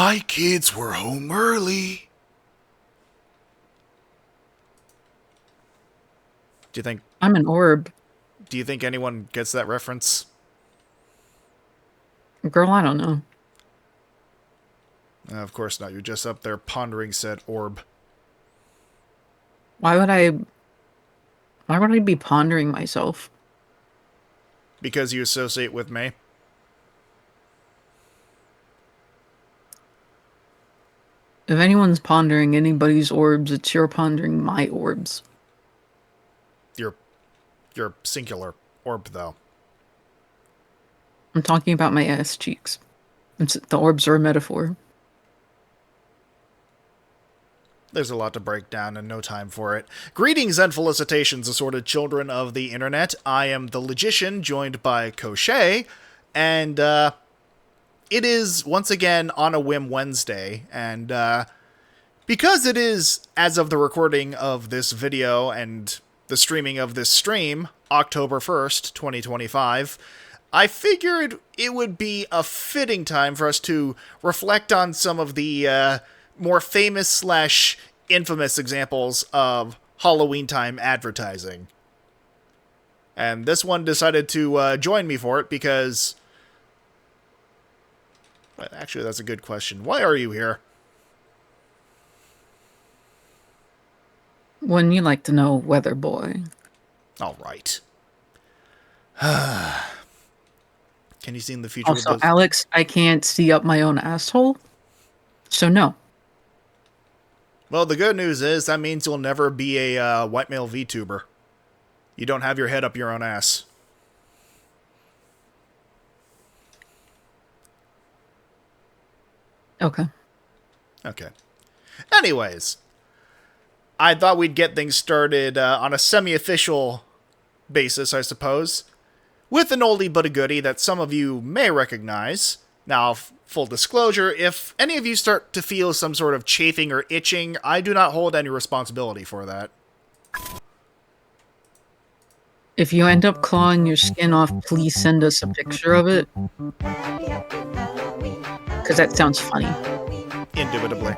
My kids were home early. Do you think I'm an orb. do you think anyone gets that reference? Girl, I don't know. Of course not. You're just up there pondering said orb. Why would I why would I be pondering myself? Because you associate with me. If anyone's pondering anybody's orbs, it's you're pondering my orbs. You're you're singular orb though. I'm talking about my ass cheeks. The orbs are a metaphor. There's a lot to break down and no time for it. Greetings and felicitations, assorted children of the internet. I am the Logician, joined by Cochet, and it is once again on a whim Wednesday, and because it is, as of the recording of this video and the streaming of this stream, October 1st, 2025, I figured it would be a fitting time for us to reflect on some of the more famous slash infamous examples of Halloween time advertising. And this one decided to join me for it because... Actually, that's a good question. Why are you here? Wouldn't you like to know, weather boy? All right. Can you see in the future with Also, those? Alex, I can't see up my own asshole. So no. Well, the good news is that means you'll never be a white male VTuber. You don't have your head up your own ass. Okay. Okay. Anyways, I thought we'd get things started on a semi-official basis, I suppose, with an oldie but a goodie that some of you may recognize. Now, full disclosure, if any of you start to feel some sort of chafing or itching, I do not hold any responsibility for that. If you end up clawing your skin off, please send us a picture of it. Because that sounds funny. Indubitably.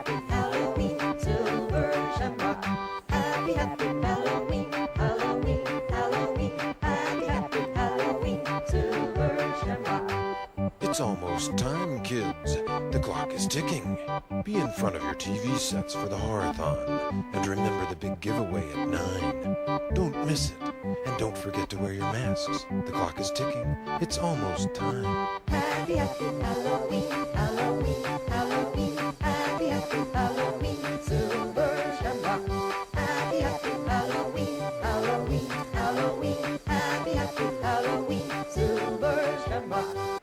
It's almost time, kids. The clock is ticking. Be in front of your TV sets for the horathon. And remember the big giveaway at 9. Don't miss it. And don't forget to wear your masks. The clock is ticking. It's almost time. Happy, happy Halloween, Halloween, Halloween, happy, happy Halloween, Silver Shamrock. Happy, happy Halloween, Halloween, Halloween, happy, happy Halloween, Silver Shamrock.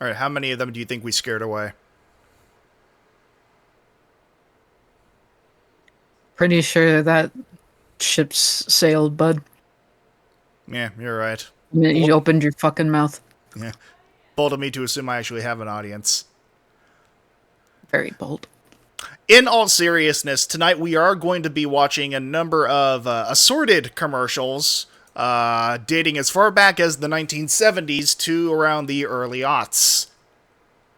Alright, how many of them do you think we scared away? Pretty sure that ship's sailed, bud. Yeah, you're right. The minute you opened your fucking mouth. Yeah. Bold of me to assume I actually have an audience. Very bold. In all seriousness, tonight we are going to be watching a number of assorted commercials dating as far back as the 1970s to around the early aughts.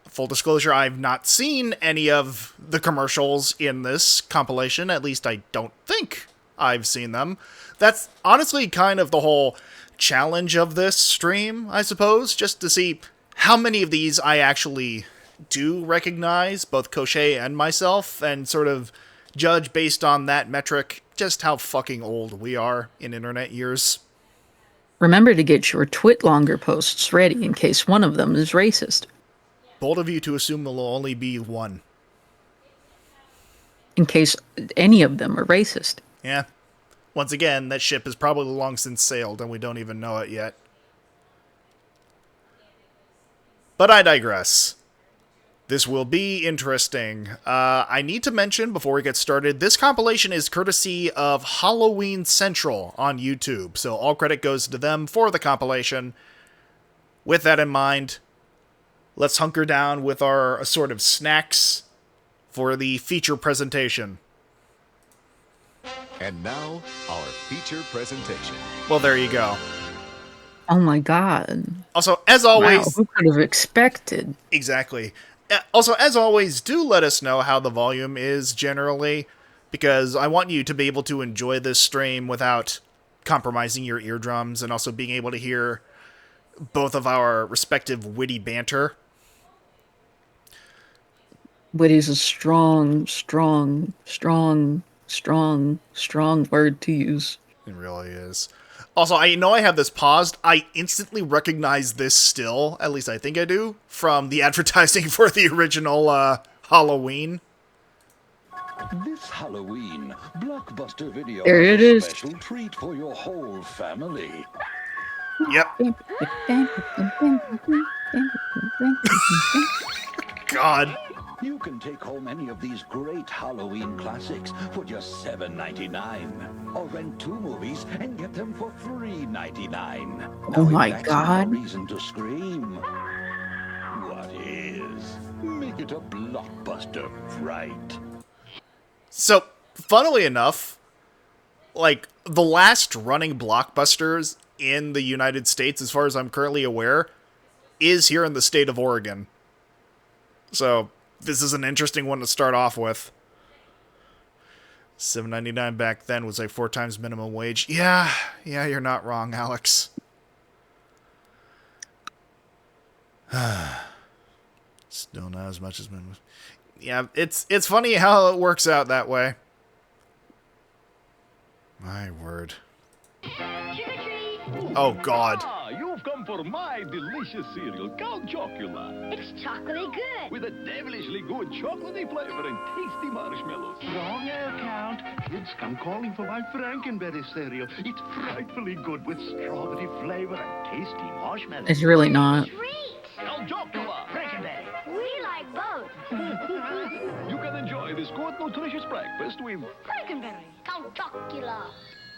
Full disclosure, I've not seen any of the commercials in this compilation. At least I don't think I've seen them. That's honestly kind of the whole challenge of this stream, I suppose, just to see how many of these I actually do recognize, both Cochet and myself, and sort of judge based on that metric just how fucking old we are in internet years. Remember to get your twit longer posts ready in case one of them is racist. Bold of you to assume there'll only be one. In case any of them are racist. Yeah. Once again, that ship has probably long since sailed and we don't even know it yet. But I digress. This will be interesting. I need to mention before we get started, this compilation is courtesy of Halloween Central on YouTube, so all credit goes to them for the compilation. With that in mind, let's hunker down with our assorted snacks for the feature presentation. And now, our feature presentation. Well, there you go. Oh my god. Also, as Wow, always... who could have expected? Exactly. Also, as always, do let us know how the volume is generally, because I want you to be able to enjoy this stream without compromising your eardrums, and also being able to hear both of our respective witty banter. Witty is a strong word to use. It really is. Also, I know I have this paused. I instantly recognize this still, at least I think I do, from the advertising for the original Halloween. This Halloween, Blockbuster Video There has it a is. special treat for your whole family. Yep. God. You can take home any of these great Halloween classics for just $7.99, or rent 2 movies and get them for $3.99. Oh Now, my if that's God. no reason to scream, what is? Make it a blockbuster fright. So, funnily enough, like, the last running blockbusters in the United States, as far as I'm currently aware, is here in the state of Oregon. So, this is an interesting one to start off with. $7.99 back then was like 4 times minimum wage. Yeah, you're not wrong, Alex. Still not as much as minimum. Yeah, it's funny how it works out that way. My word. Oh, God. Ah, you've come for my delicious cereal, Count Chocula. It's chocolatey good. With a devilishly good chocolatey flavor and tasty marshmallows. Wrong air count. Kids come calling for my Frankenberry cereal. It's frightfully good with strawberry flavor and tasty marshmallows. It's really not. Treat. Count Chocula. Frankenberry. We like both. You can enjoy this good, nutritious breakfast with... Frankenberry. Count Chocula.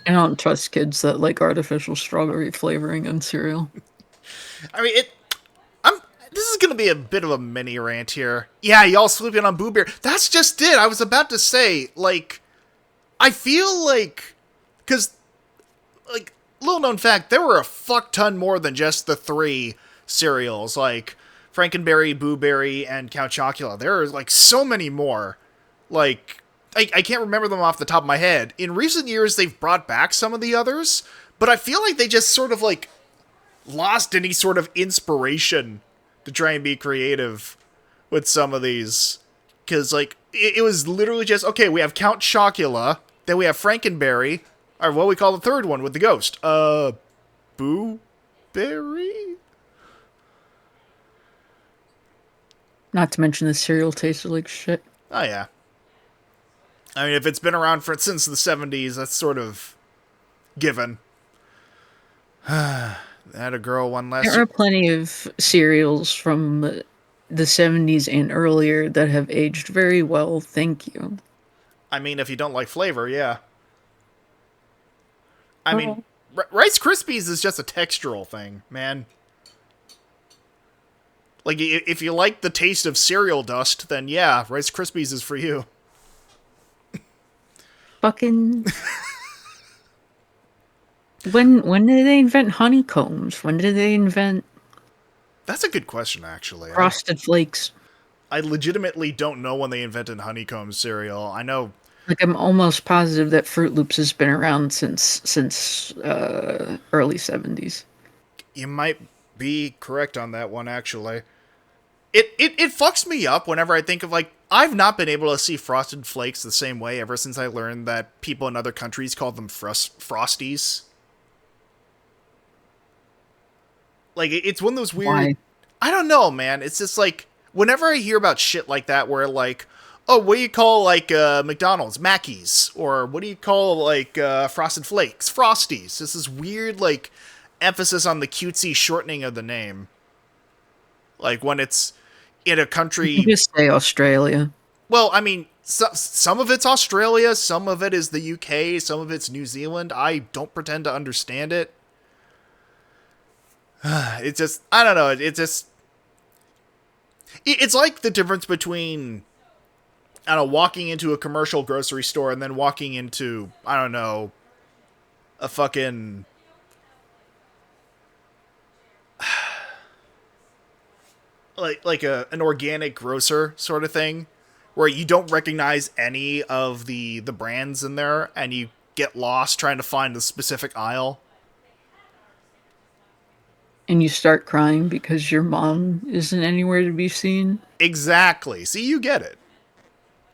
I don't trust kids that like artificial strawberry flavoring in cereal. I mean, this is gonna be a bit of a mini rant here. Yeah, y'all sleeping on Boo Bear. That's just it. I was about to say, like, I feel like, because, like, little known fact, there were a fuck ton more than just the 3 cereals, like Frankenberry, Boo Berry, and Count Chocula. There are, like, so many more. Like, I can't remember them off the top of my head. In recent years, they've brought back some of the others, but I feel like they just sort of, like, lost any sort of inspiration to try and be creative with some of these. Because, like, it was literally just, okay, we have Count Chocula, then we have Frankenberry, or what we call the third one with the ghost. Boo Berry? Not to mention the cereal tasted like shit. Oh, yeah. I mean, if it's been around since the 70s, that's sort of given. Had a girl one last There are plenty of cereals from the 70s and earlier that have aged very well, thank you. I mean, if you don't like flavor, yeah. I mean, Rice Krispies is just a textural thing, man. Like, if you like the taste of cereal dust, then yeah, Rice Krispies is for you. Fucking... When did they invent honeycombs? When did they invent That's a good question, actually. Frosted Flakes? I legitimately don't know when they invented honeycomb cereal. I know... Like, I'm almost positive that Fruit Loops has been around since early 70s. You might be correct on that one, actually. It fucks me up whenever I think of, like, I've not been able to see Frosted Flakes the same way ever since I learned that people in other countries call them Frosties. Like, it's one of those weird... Why? I don't know, man. It's just, like, whenever I hear about shit like that where, like, oh, what do you call, like, McDonald's? Mackies. Or what do you call, like, Frosted Flakes? Frosties. This is weird, like, emphasis on the cutesy shortening of the name. Like, when it's in a country... You just say Australia. Well, I mean, some of it's Australia, some of it is the UK, some of it's New Zealand. I don't pretend to understand it. It's just... I don't know. It's just... It's like the difference between... I don't know, walking into a commercial grocery store and then walking into, I don't know, a fucking... an organic grocer sort of thing, where you don't recognize any of the brands in there, and you get lost trying to find the specific aisle. And you start crying because your mom isn't anywhere to be seen. Exactly. See, you get it.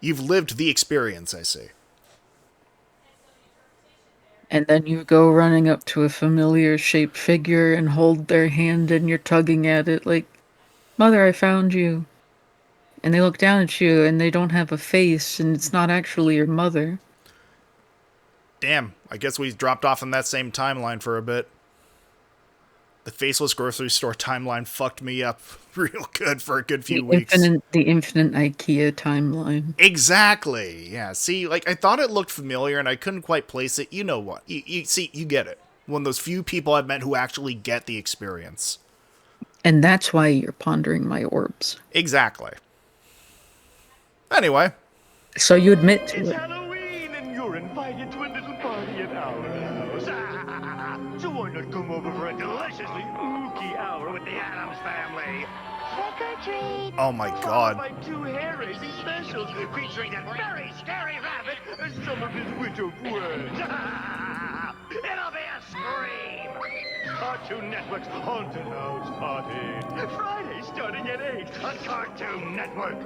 You've lived the experience, I see. And then you go running up to a familiar shaped figure and hold their hand and you're tugging at it like, Mother, I found you. And they look down at you and they don't have a face and it's not actually your mother. Damn, I guess we dropped off in that same timeline for a bit. The faceless grocery store timeline fucked me up real good for a good few weeks. The infinite IKEA timeline. Exactly. Yeah. See, like, I thought it looked familiar and I couldn't quite place it. You know what? You see, you get it. One of those few people I've met who actually get the experience. And that's why you're pondering my orbs. Exactly. Anyway. So you admit to It's it. Halloween and you're invited to a little party at our house. So why not come over for a deliciously spooky hour with the Addams family? Trick or treat. Oh my Followed god. by 2 hair-raising specials featuring that very scary rabbit and some of his wit of words. It'll be a scream! Cartoon Network's Haunted House Party. Friday starting at 8 on Cartoon Network.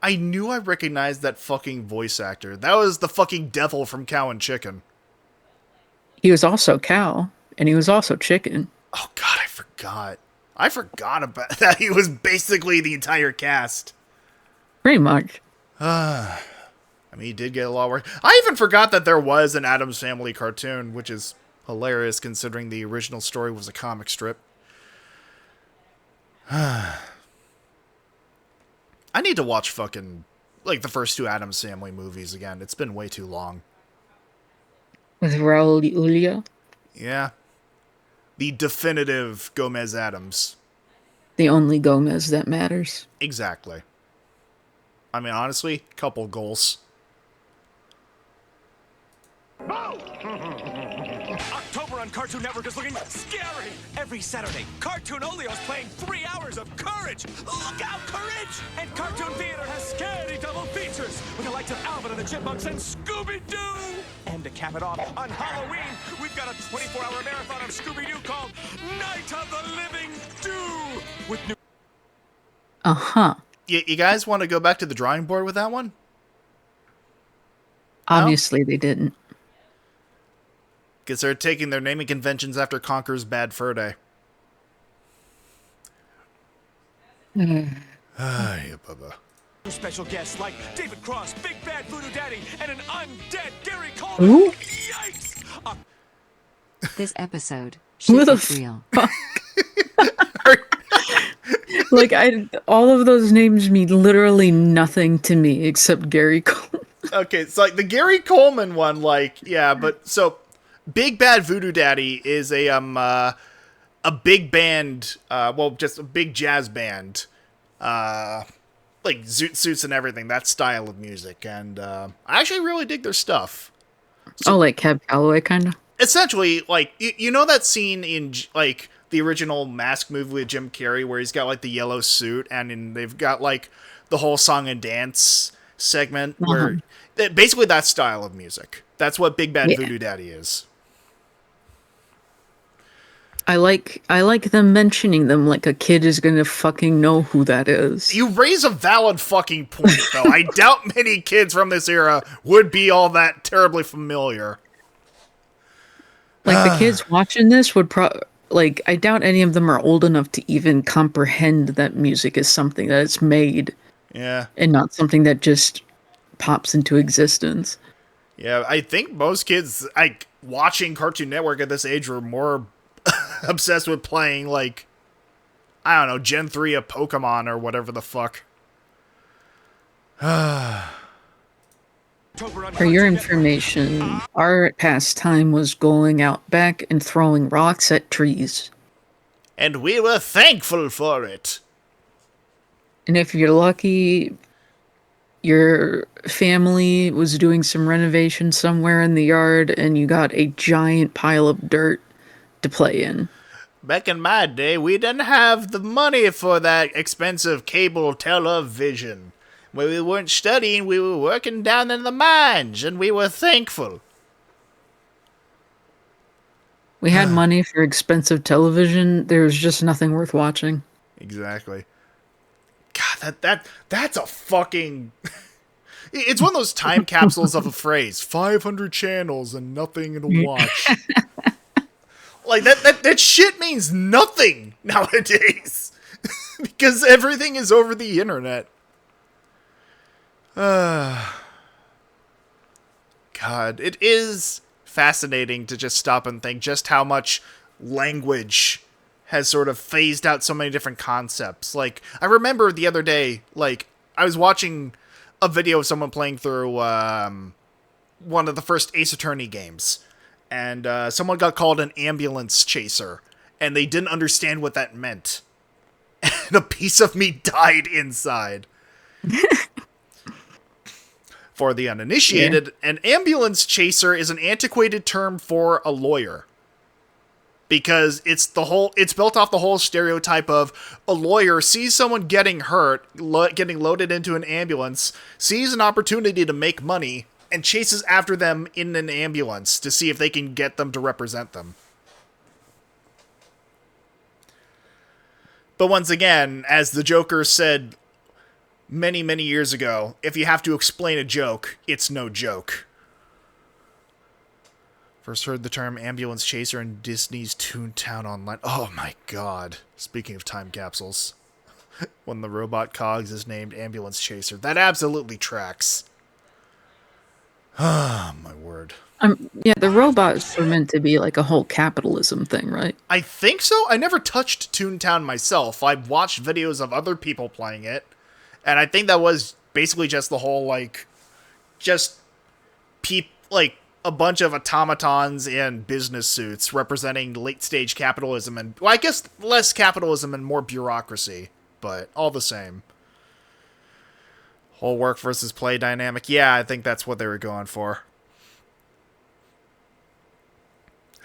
I knew I recognized that fucking voice actor. That was the fucking devil from Cow and Chicken. He was also cow, and he was also chicken. Oh god, I forgot. I forgot about that. He was basically the entire cast. Pretty much. I mean, he did get a lot of work. I even forgot that there was an Addams Family cartoon, which is hilarious considering the original story was a comic strip. I need to watch fucking, like, the first 2 Addams Family movies again. It's been way too long. With Raul Julia. Yeah. The definitive Gomez Addams. The only Gomez that matters. Exactly. I mean, honestly, couple goals. October on Cartoon Network is looking scary. Every Saturday, Cartoon Olio's playing 3 hours of Courage. Look out, Courage! And Cartoon Theater has scary double features with the likes of Alvin and the Chipmunks and Scooby-Doo. And to cap it off, on Halloween, we've got a 24-hour marathon of Scooby-Doo called Night of the Living Doo. With new... Uh-huh. You guys want to go back to the drawing board with that one? Obviously they didn't. Because they're taking their naming conventions after Conker's Bad Fur Day. Yeah, Bubba. Special guests like David Cross, Big Bad Voodoo Daddy, and an undead Gary Coleman. Ooh. Yikes! This episode Who the shit is real. Like, all of those names mean literally nothing to me except Gary Cole. Okay, it's like the Gary Coleman one, like, yeah, but so Big Bad Voodoo Daddy is a big band, well, just a big jazz band, like zoot suits and everything, that style of music, and I actually really dig their stuff. So, like Cab Calloway, kind of? Essentially, like, you know that scene in, like, the original Mask movie with Jim Carrey where he's got, like, the yellow suit, and they've got, like, the whole song and dance segment, where basically that style of music. That's what Big Bad Voodoo Daddy is. I like them mentioning them like a kid is gonna fucking know who that is. You raise a valid fucking point, though. I doubt many kids from this era would be all that terribly familiar. Like, the kids watching this would like, I doubt any of them are old enough to even comprehend that music is something that is made. Yeah. And not something that just pops into existence. Yeah, I think most kids, like, watching Cartoon Network at this age were more obsessed with playing, like, I don't know, Gen 3 of Pokemon or whatever the fuck. For your information, our pastime was going out back and throwing rocks at trees. And we were thankful for it. And if you're lucky, your family was doing some renovation somewhere in the yard and you got a giant pile of dirt to play in. Back in my day, we didn't have the money for that expensive cable television. When we weren't studying, we were working down in the mines, and we were thankful. We had money for expensive television. There was just nothing worth watching. Exactly. God, that's a fucking... It's one of those time capsules of a phrase. 500 channels and nothing to watch. Like, that shit means nothing nowadays. Because everything is over the internet. God, it is fascinating to just stop and think just how much language has sort of phased out so many different concepts. Like, I remember the other day, like, I was watching a video of someone playing through one of the first Ace Attorney games, and someone got called an ambulance chaser, and they didn't understand what that meant. And a piece of me died inside. For the uninitiated, an ambulance chaser is an antiquated term for a lawyer. Because it's built off the whole stereotype of a lawyer sees someone getting hurt, getting loaded into an ambulance, sees an opportunity to make money, and chases after them in an ambulance to see if they can get them to represent them. But once again, as the Joker said many, many years ago, if you have to explain a joke, it's no joke. First heard the term ambulance chaser in Disney's Toontown Online. Oh my god. Speaking of time capsules. When the robot Cogs is named ambulance chaser. That absolutely tracks. Ah, my word. Yeah, the robots were meant to be like a whole capitalism thing, right? I think so. I never touched Toontown myself. I've watched videos of other people playing it. And I think that was basically just the whole, like, a bunch of automatons in business suits representing late-stage capitalism and, well, I guess less capitalism and more bureaucracy, but all the same. Whole work versus play dynamic. Yeah, I think that's what they were going for.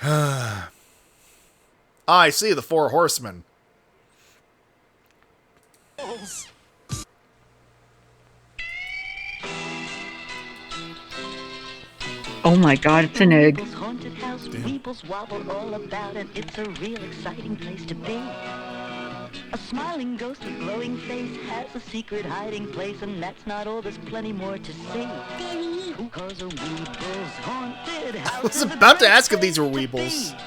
I see the Four Horsemen. Oh my god, it's an egg. Haunted house, weebles wobble all about, and it's a real exciting place to be. A smiling ghost with glowing face has a secret hiding place, and that's not all, there's plenty more to see. Cause a Weeble's haunted house. I was about to ask if these were Weebles.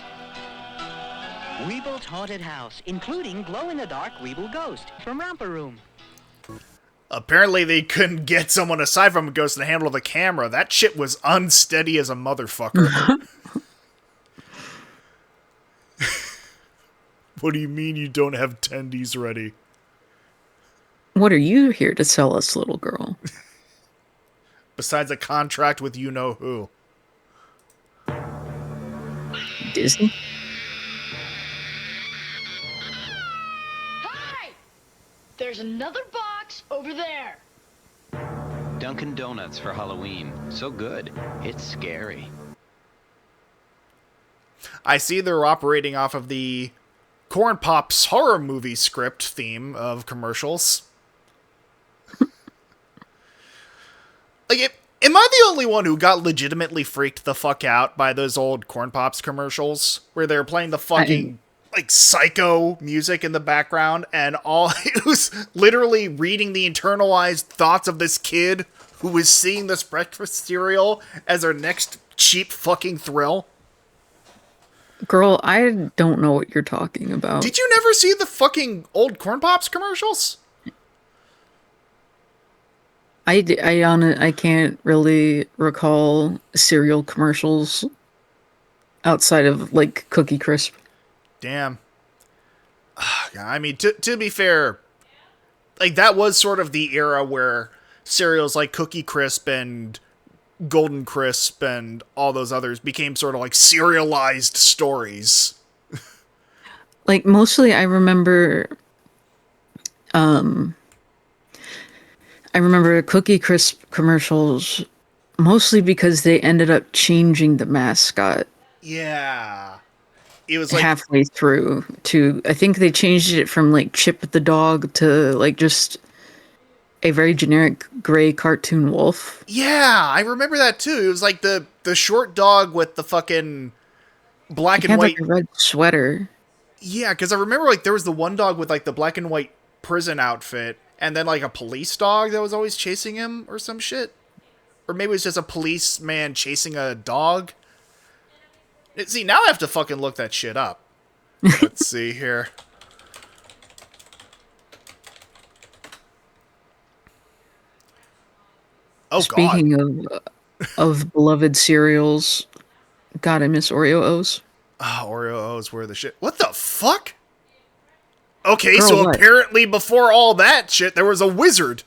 Weeble's haunted house, including glow-in-the-dark Weeble ghost from Romper Room. Apparently they couldn't get someone aside from a ghost to handle the camera. That shit was unsteady as a motherfucker. What do you mean you don't have tendies ready? What are you here to sell us, little girl? Besides a contract with you-know-who. Disney? Hi! There's another box over there. Dunkin' Donuts for Halloween. So good, it's scary. I see they're operating off of the Corn Pops horror movie script theme of commercials. Like, am I the only one who got legitimately freaked the fuck out by those old Corn Pops commercials? Where they're playing the fucking, like, psycho music in the background, and it was literally reading the internalized thoughts of this kid who was seeing this breakfast cereal as their next cheap fucking thrill. Girl, I don't know what you're talking about. Did you never see the fucking old Corn Pops commercials? I can't really recall cereal commercials outside of, like, Cookie Crisp. Damn. I mean, to be fair, like, that was sort of the era where cereals like Cookie Crisp and Golden Crisp and all those others became sort of like serialized stories. Like, mostly I remember Cookie Crisp commercials mostly because they ended up changing the mascot. Yeah. it was like halfway through to, I think they changed it from like Chip the dog to like just a very generic gray cartoon wolf. Yeah, I remember that too. It was like the short dog with the fucking black He and had white. like a red sweater. Yeah, because I remember like there was the one dog with like the black and white prison outfit, and then like a police dog that was always chasing him or some shit. Or maybe it was just a policeman chasing a dog. See, now I have to fucking look that shit up. Let's see here. Oh, Speaking of beloved cereals, God, I miss Oreo O's. Oreo O's were the shit. What the fuck? Okay, Girl, so what? apparently before all that shit, there was a wizard.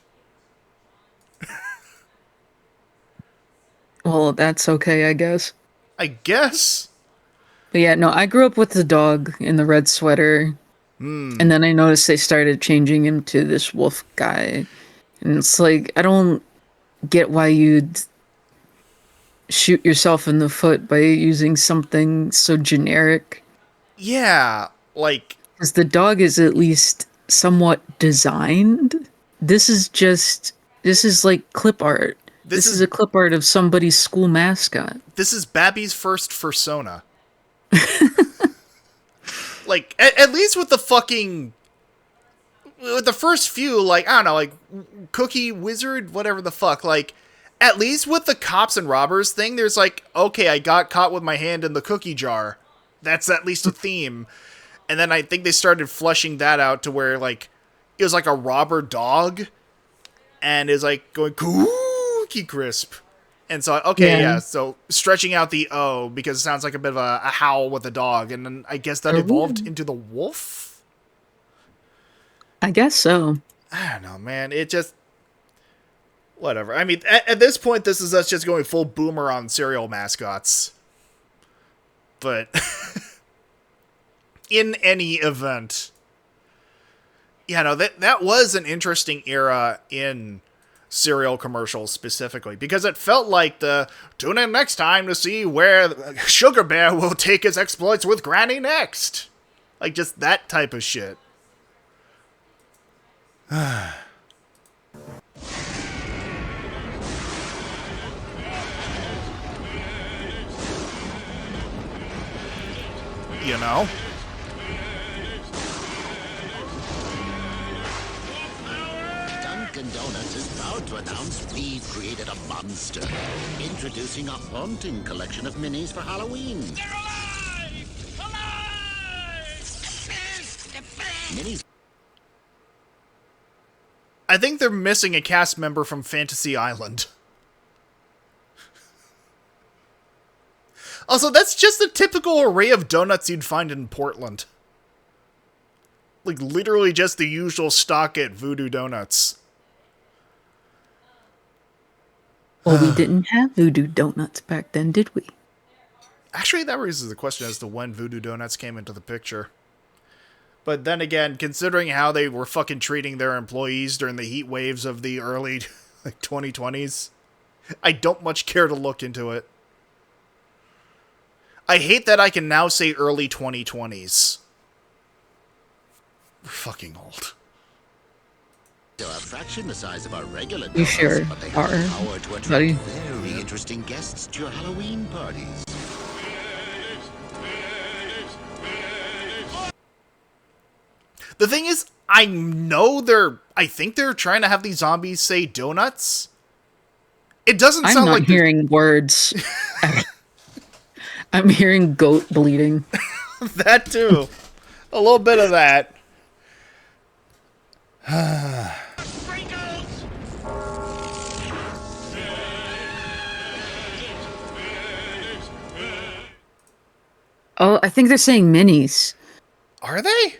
Well, that's okay, I guess. I guess. But yeah, no, I grew up with the dog in the red sweater. And then I noticed they started changing him to this wolf guy. And it's like, I don't get why you'd shoot yourself in the foot by using something so generic. Yeah, like... Because the dog is at least somewhat designed. This is like clip art. This is a clip art of somebody's school mascot. This is Babby's first fursona. Like, at least with the fucking... With the first few, like, I don't know, like, Cookie Wizard, whatever the fuck, like, at least with the cops and robbers thing, there's like, okay, I got caught with my hand in the cookie jar. That's at least a theme. And then I think they started flushing that out to where, like, it was like a robber dog, and it was like going, Cookie Crisp. And so, okay, yeah, so stretching out the O, because it sounds like a bit of a howl with a dog, and then I guess that evolved into the wolf? I guess so. I don't know, man. It just... Whatever. I mean, at this point, this is us just going full boomer on cereal mascots. But... in any event... Yeah, no, that was an interesting era in cereal commercials specifically, because it felt like the tune in next time to see where Sugar Bear will take his exploits with Granny next. Like, just that type of shit. You know? Dunkin' Donuts is proud to announce we've created a monster. Introducing a haunting collection of minis for Halloween. They're alive! Minis. I think they're missing a cast member from Fantasy Island. Also, that's just a typical array of donuts you'd find in Portland. Like, literally just the usual stock at Voodoo Donuts. Well, we didn't have Voodoo Donuts back then, did we? Actually, that raises the question as to when Voodoo Donuts came into the picture. But then again, considering how they were fucking treating their employees during the heat waves of the early 2020s, I don't much care to look into it. I hate that I can now say early 2020s. We're fucking old. They're a fraction the size of our regular You sure but they are, have the power to attract buddy? very interesting guests to your Halloween parties. The thing is, I think they're trying to have these zombies say donuts. It doesn't I'm sound not like hearing words. I'm hearing goat bleeding. That too. A little bit of that. Oh, I think they're saying minis. Are they?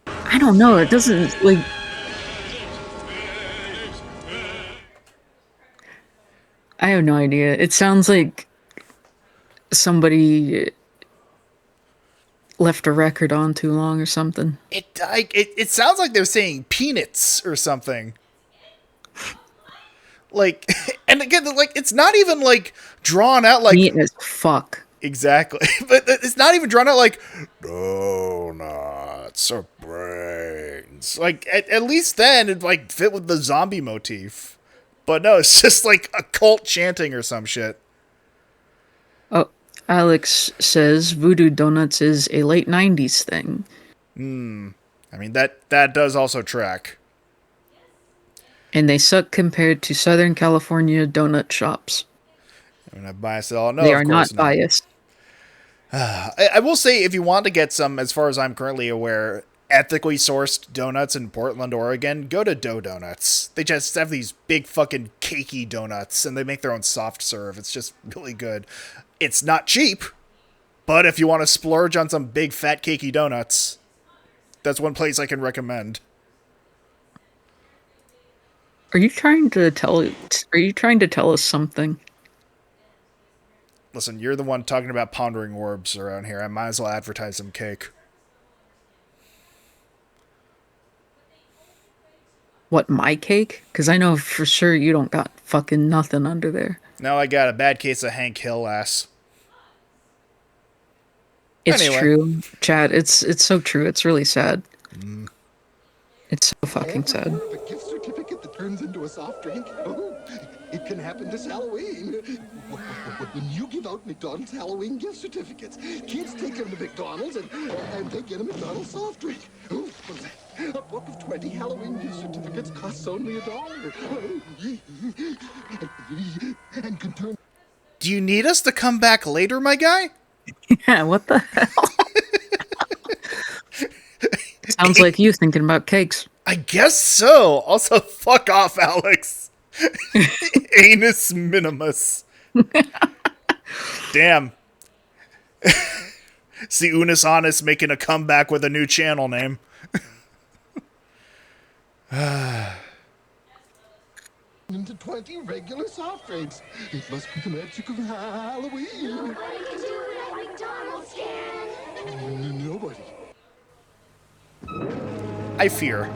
I don't know. It doesn't, like... I have no idea. It sounds like somebody left a record on too long or something. It sounds like they're saying peanuts or something. Like, and again, like, it's not even like drawn out like Neat as fuck. Exactly. But it's not even drawn out like donuts or brains. Like, at least then it like fit with the zombie motif. But no, it's just like a cult chanting or some shit. Oh, Alex says Voodoo Donuts is a late 90s thing. I mean, that does also track. And they suck compared to Southern California donut shops. I'm not biased at all. No, They of are course not not. biased. I will say, if you want to get some, as far as I'm currently aware, ethically sourced donuts in Portland, Oregon, go to Dough Donuts. They just have these big fucking cakey donuts, and they make their own soft serve. It's just really good. It's not cheap, but if you want to splurge on some big fat cakey donuts, that's one place I can recommend. Are you trying to tell us something? Listen, you're the one talking about pondering orbs around here. I might as well advertise some cake. What, my cake? Because I know for sure you don't got fucking nothing under there. Now I got a bad case of Hank Hill ass. It's Anyway. true, Chad. It's so true. It's really sad. It's so fucking sad. A gift certificate that turns into a soft drink? Oh, it can happen this Halloween. When you give out McDonald's Halloween gift certificates, kids take them to McDonald's and they get a McDonald's soft drink. Oh, what is that? A book of 20 Halloween gift certificates costs only $1. And can turn... Do you need us to come back later, my guy? Yeah, what the hell? Sounds like you thinking about cakes. I guess so. Also, fuck off, Alex. Anus minimus. Damn. See Unis Honest making a comeback with a new channel name. into 20 regular soft drinks. It must be the magic of Halloween. Nobody can do it like McDonald's can. Nobody. I fear.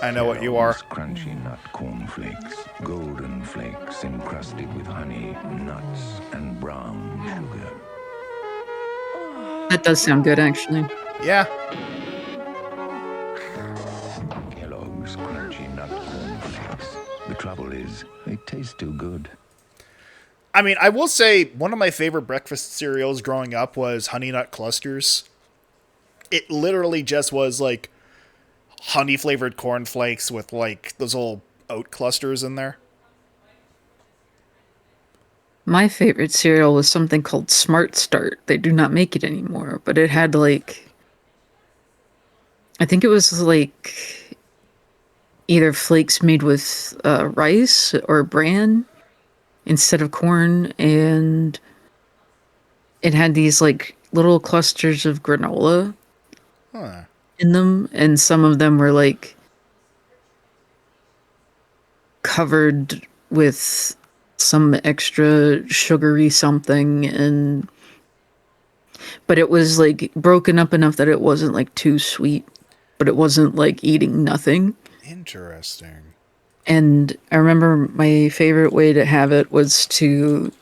I know what you are. Crunchy nut cornflakes, golden flakes encrusted with honey, nuts, and brown sugar. That does sound good, actually. Yeah. Kellogg's crunchy nut cornflakes. The trouble is, they taste too good. I mean, I will say one of my favorite breakfast cereals growing up was Honey Nut Clusters. It literally just was like honey flavored cornflakes with like those little oat clusters in there. My favorite cereal was something called Smart Start. They do not make it anymore, but it had like, I think it was like either flakes made with rice or bran instead of corn, and it had these like little clusters of granola in them, and some of them were like covered with some extra sugary something, and but it was like broken up enough that it wasn't like too sweet, but it wasn't like eating nothing. Interesting. And I remember my favorite way to have it was to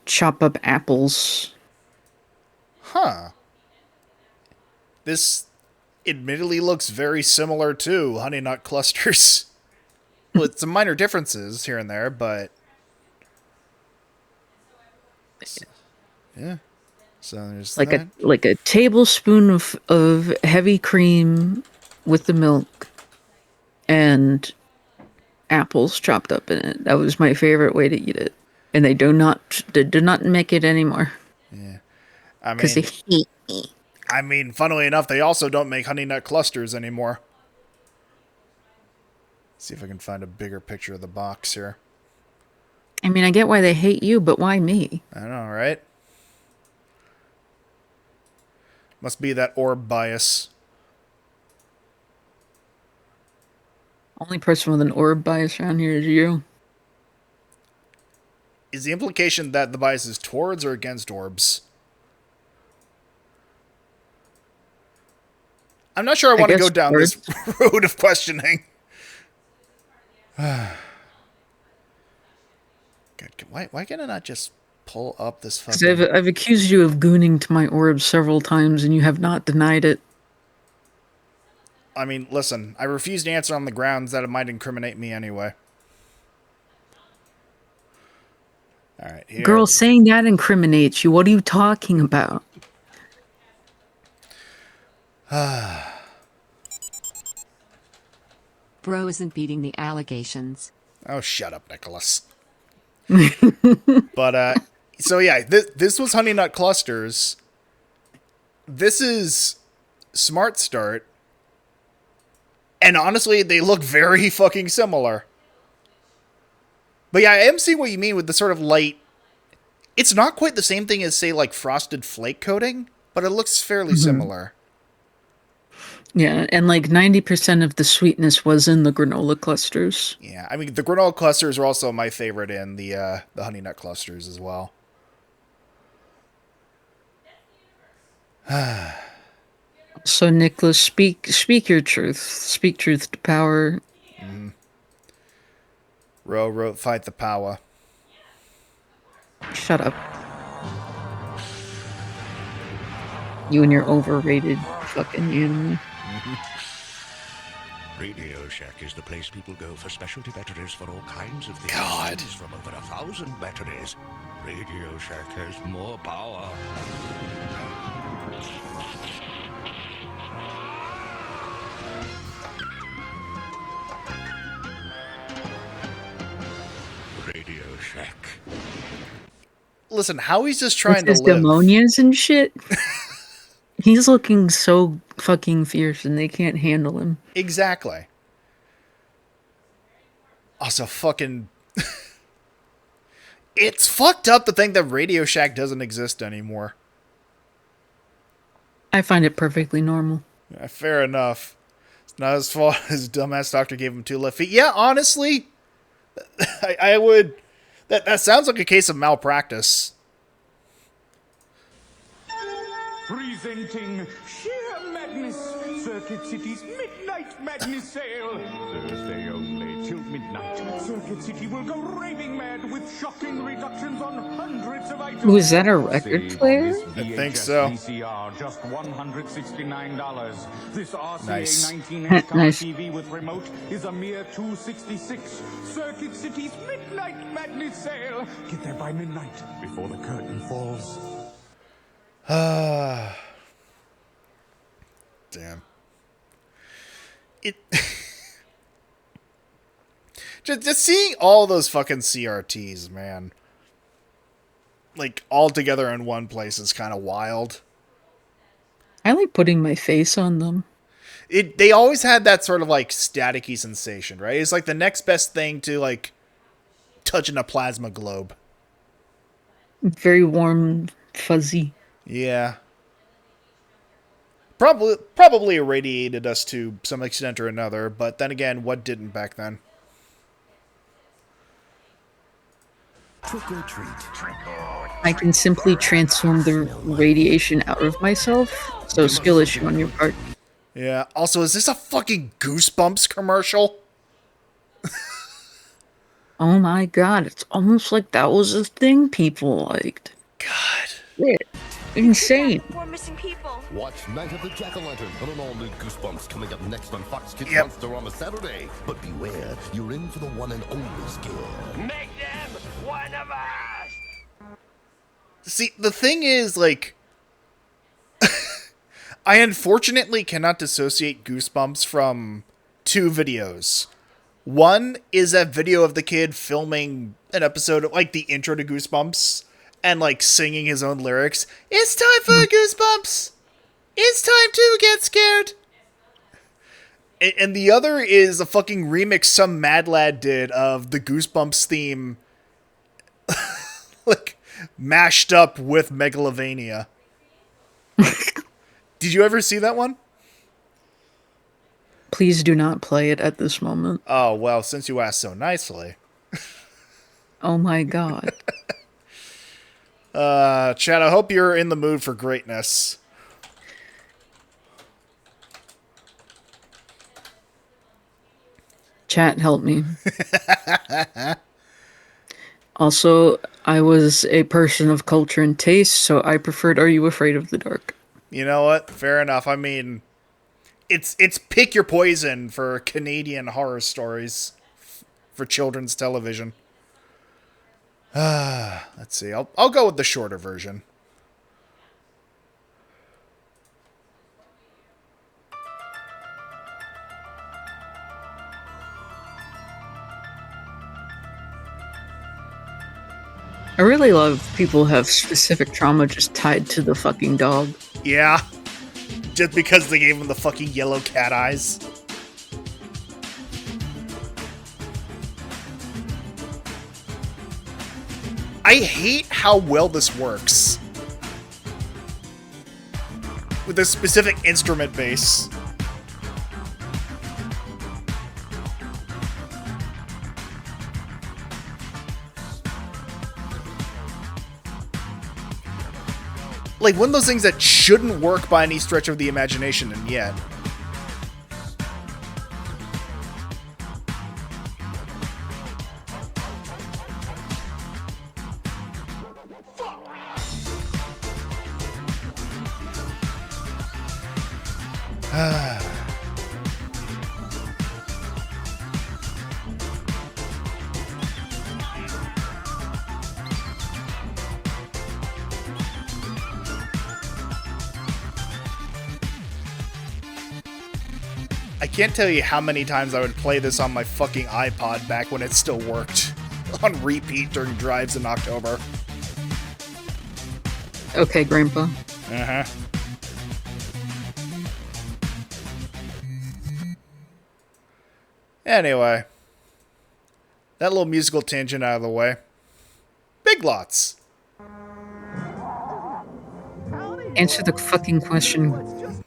chop up apples. Huh. This admittedly looks very similar to Honey Nut Clusters. With some minor differences here and there, but yeah. So there's like that. a tablespoon of heavy cream with the milk and apples chopped up in it. That was my favorite way to eat it. And they do not make it anymore. Yeah. I Because mean, they hate me. I mean, funnily enough, they also don't make Honey Nut Clusters anymore. See if I can find a bigger picture of the box here. I mean, I get why they hate you, but why me? I know, right? Must be that orb bias. Only person with an orb bias around here is you. Is the implication that the bias is towards or against orbs? I'm not sure I want to guess go down this road of questioning. God, why can I not just pull up this Because fucking... I've accused you of gooning to my orbs several times, and you have not denied it. I mean, listen, I refuse to answer on the grounds that it might incriminate me anyway. Alright, here. Girl, saying that incriminates you. What are you talking about? Bro isn't beating the allegations. Oh, shut up, Nicholas. But, so yeah, this was Honey Nut Clusters. This is Smart Start. And honestly, they look very fucking similar. But yeah, I am seeing what you mean with the sort of light... It's not quite the same thing as, say, like, frosted flake coating, but it looks fairly similar. Yeah, and like 90% of the sweetness was in the granola clusters. Yeah, I mean, the granola clusters are also my favorite in the Honey Nut Clusters as well. So, Nicholas, speak your truth. Speak truth to power. Row, fight the power. Shut up. You and your overrated fucking animal. Radio Shack is the place people go for specialty batteries for all kinds of things. God. Choose from over 1,000 batteries. Radio Shack has more power. Radio Shack. Listen, Howie's just trying With to live. demonias and shit. He's looking so fucking fierce and they can't handle him. Exactly. Also, fucking... It's fucked up to think that Radio Shack doesn't exist anymore. I find it perfectly normal. Yeah, fair enough. It's not as far as dumbass doctor gave him 2 left feet. Yeah, honestly, I would... That sounds like a case of malpractice. Presenting Sheer Madness, Circuit City's Midnight Madness Sale. Thursday only till midnight. Circuit City will go raving mad with shocking reductions on hundreds of items. Was that a record player? I think so. VCR, just $169. This RCA Nice. 19-inch color Nice. TV with remote is a mere $266. Circuit City's Midnight Madness Sale. Get there by midnight before the curtain falls. Damn. It... just seeing all those fucking CRTs, man. Like, all together in one place is kind of wild. I like putting my face on them. They always had that sort of, like, staticky sensation, right? It's like the next best thing to, like, touching a plasma globe. Very warm, fuzzy. Yeah. Probably irradiated us to some extent or another, but then again, what didn't back then? Trick or treat. I can simply transform the radiation out of myself, so skill issue on your part. Yeah, also, is this a fucking Goosebumps commercial? Oh my god, it's almost like that was a thing people liked. God. Shit. Insane. More missing people. Watch Night of the Jack-O-Lantern on an all-new Goosebumps coming up next on Fox Kids Yep. Monsterama Saturday. But beware, you're in for the one and only scare. Make them one of us! See, the thing is, like... I unfortunately cannot dissociate Goosebumps from 2 videos. One is that video of the kid filming an episode of, like, the intro to Goosebumps and, like, singing his own lyrics. It's time for Goosebumps! It's time to get scared! And the other is a fucking remix some mad lad did of the Goosebumps theme, like, mashed up with Megalovania. Did you ever see that one? Please do not play it at this moment. Oh, well, since you asked so nicely. Oh my god. Chad, I hope you're in the mood for greatness. Chat, help me. Also, I was a person of culture and taste, so I preferred Are You Afraid of the Dark? You know what? Fair enough. I mean, it's pick your poison for Canadian horror stories for children's television. Let's see. I'll go with the shorter version. I really love people who have specific trauma just tied to the fucking dog. Yeah. Just because they gave him the fucking yellow cat eyes. I hate how well this works. With a specific instrument base. Like, one of those things that shouldn't work by any stretch of the imagination, and yet. I can't tell you how many times I would play this on my fucking iPod back when it still worked. On repeat during drives in October. Okay, Grandpa. Uh-huh. Anyway. That little musical tangent out of the way. Big Lots. Answer the fucking question.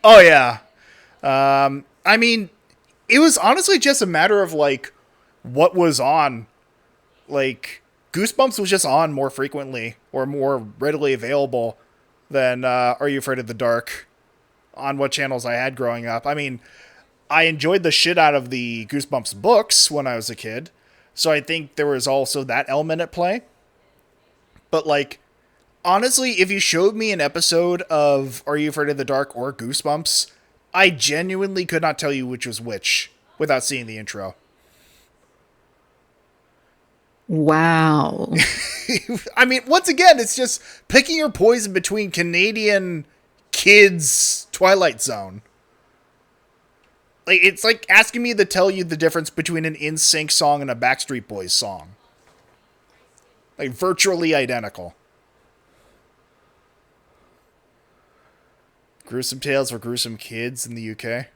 Oh, yeah. I mean, it was honestly just a matter of, like, what was on. Like, Goosebumps was just on more frequently, or more readily available than Are You Afraid of the Dark on what channels I had growing up. I mean, I enjoyed the shit out of the Goosebumps books when I was a kid, so I think there was also that element at play. But, like, honestly, if you showed me an episode of Are You Afraid of the Dark or Goosebumps, I genuinely could not tell you which was which without seeing the intro. Wow. I mean, once again, it's just picking your poison between Canadian kids' Twilight Zone. Like, it's like asking me to tell you the difference between an NSYNC song and a Backstreet Boys song. Like, virtually identical. Gruesome Tales for Gruesome Kids in the UK.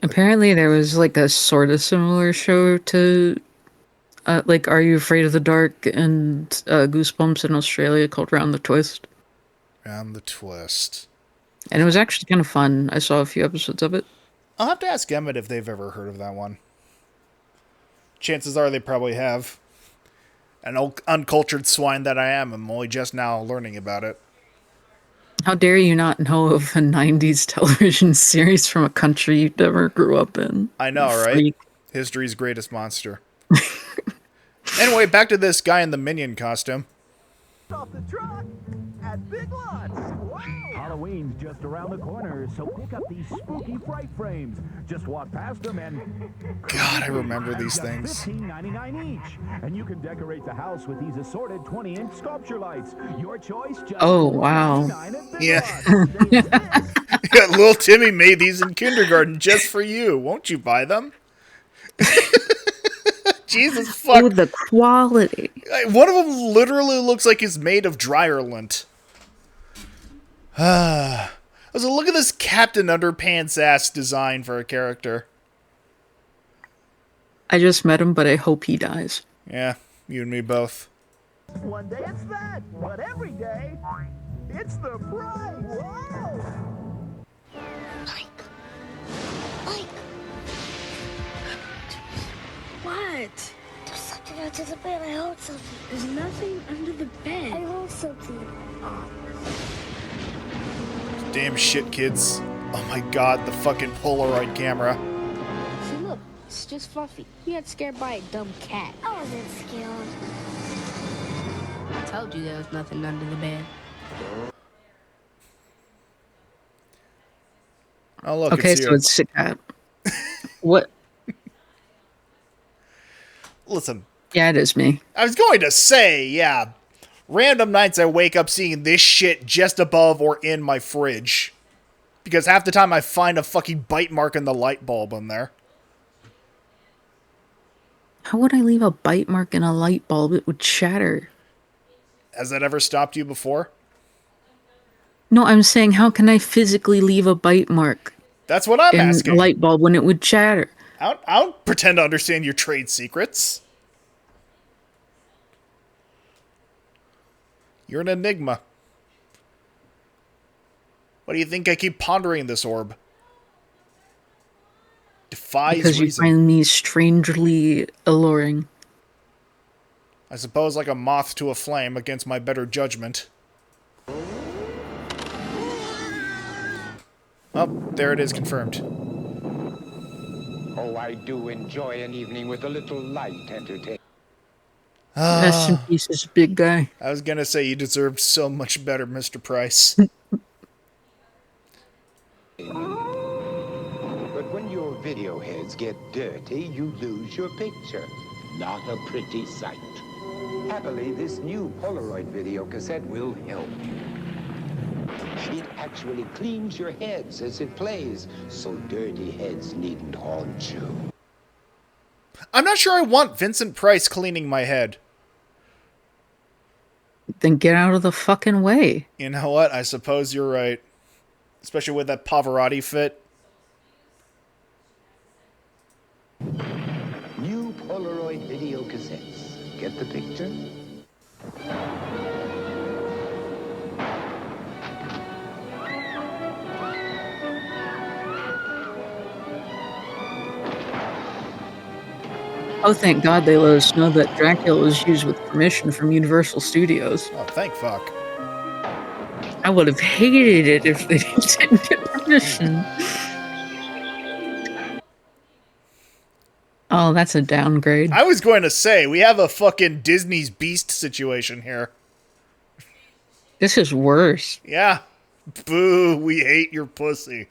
Apparently there was like a sort of similar show to like Are You Afraid of the Dark and Goosebumps in Australia called Round the Twist. Round the Twist. And it was actually kind of fun. I saw a few episodes of it. I'll have to ask Emmett if they've ever heard of that one. Chances are they probably have. An uncultured swine that I am, I'm only just now learning about it. How dare you not know of a 90s television series from a country you never grew up in? I know, right? Freak. History's greatest monster. Anyway, back to this guy in the Minion costume. Off the truck at Big Lots. Wow! Halloween's just around the corner, so pick up these spooky fright frames. Just walk past them and... God, I remember these things. $15.99 each. And you can decorate the house with these assorted 20-inch sculpture lights. Your choice, just Oh, wow. Yeah. Yeah, little Timmy made these in kindergarten just for you. Won't you buy them? Jesus fuck. Oh, the quality. One of them literally looks like it's made of dryer lint. I was like, look at this Captain Underpants ass design for a character. I just met him, but I hope he dies. Yeah, you and me both. One day it's that, but every day it's the price. Wow! What? There's something to the bed. I heard something. There's nothing under the bed. I heard something. Damn shit, kids. Oh my god, the fucking Polaroid camera. See, look, it's just Fluffy. He got scared by a dumb cat. I wasn't scared. I told you there was nothing under the bed. Oh, look, Okay, it's you. so it's a cat. What? Listen. Yeah, it is me. I was going to say, yeah. Random nights I wake up seeing this shit just above or in my fridge. Because half the time I find a fucking bite mark in the light bulb in there. How would I leave a bite mark in a light bulb? It would shatter. Has that ever stopped you before? No, I'm saying, how can I physically leave a bite mark? That's what I'm asking. In a light bulb when it would shatter. I don't pretend to understand your trade secrets. You're an enigma. Why do you think I keep pondering this orb? Defies because reason. You find me strangely alluring. I suppose like a moth to a flame against my better judgment. Oh, there it is, confirmed. Oh, I do enjoy an evening with a little light entertainment. Rest in peace, this big guy. I was gonna say you deserved so much better, Mr. Price. But when your video heads get dirty, you lose your picture. Not a pretty sight. Happily, this new Polaroid video cassette will help you. It actually cleans your heads as it plays, so dirty heads needn't haunt you. I'm not sure I want Vincent Price cleaning my head. Then get out of the fucking way. You know what? I suppose you're right. Especially with that Pavarotti fit. New Polaroid video cassettes. Get the picture? Oh, thank God they let us know that Dracula was used with permission from Universal Studios. Oh, thank fuck. I would have hated it if they didn't get permission. Oh, that's a downgrade. I was going to say, we have a fucking Disney's Beast situation here. This is worse. Yeah. Boo, we hate your pussy.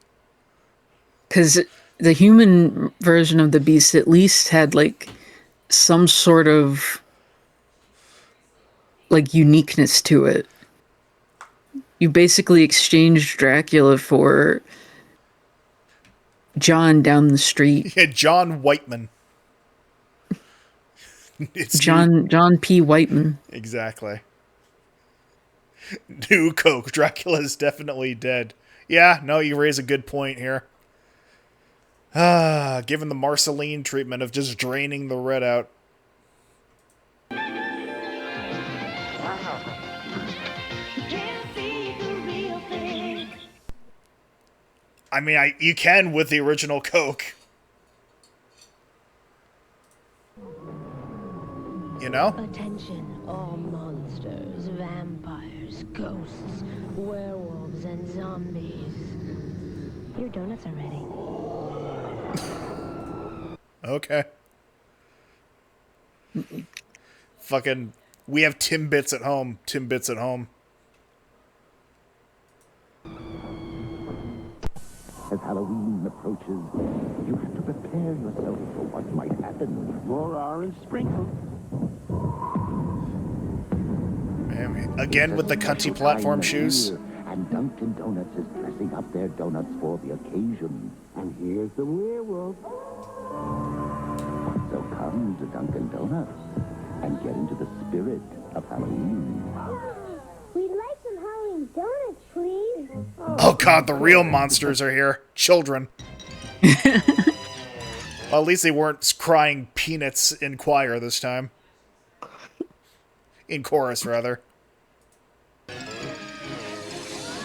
Because the human version of the Beast at least had, like, some sort of, like, uniqueness to it. You basically exchanged Dracula for John down the street. Yeah, John Whiteman. It's John P. Whiteman. Exactly. New Coke. Dracula's definitely dead. Yeah, no, you raise a good point here. Given the Marceline treatment of just draining the red out. I mean, you can with the original Coke. You know? Attention, all monsters, vampires, ghosts, werewolves, and zombies. Your donuts are ready. Okay. Fucking, we have Timbits at home. Timbits at home. As Halloween approaches, you have to prepare yourself for what might happen. More orange sprinkles. Again with the cunty platform shoes. And Dunkin' Donuts is dressing up their donuts for the occasion. And here's the werewolf. So come to Dunkin' Donuts and get into the spirit of Halloween. We'd like some Halloween donuts, please. Oh god, the real monsters are here. Children. Well, at least they weren't crying peanuts in choir this time. In chorus, rather.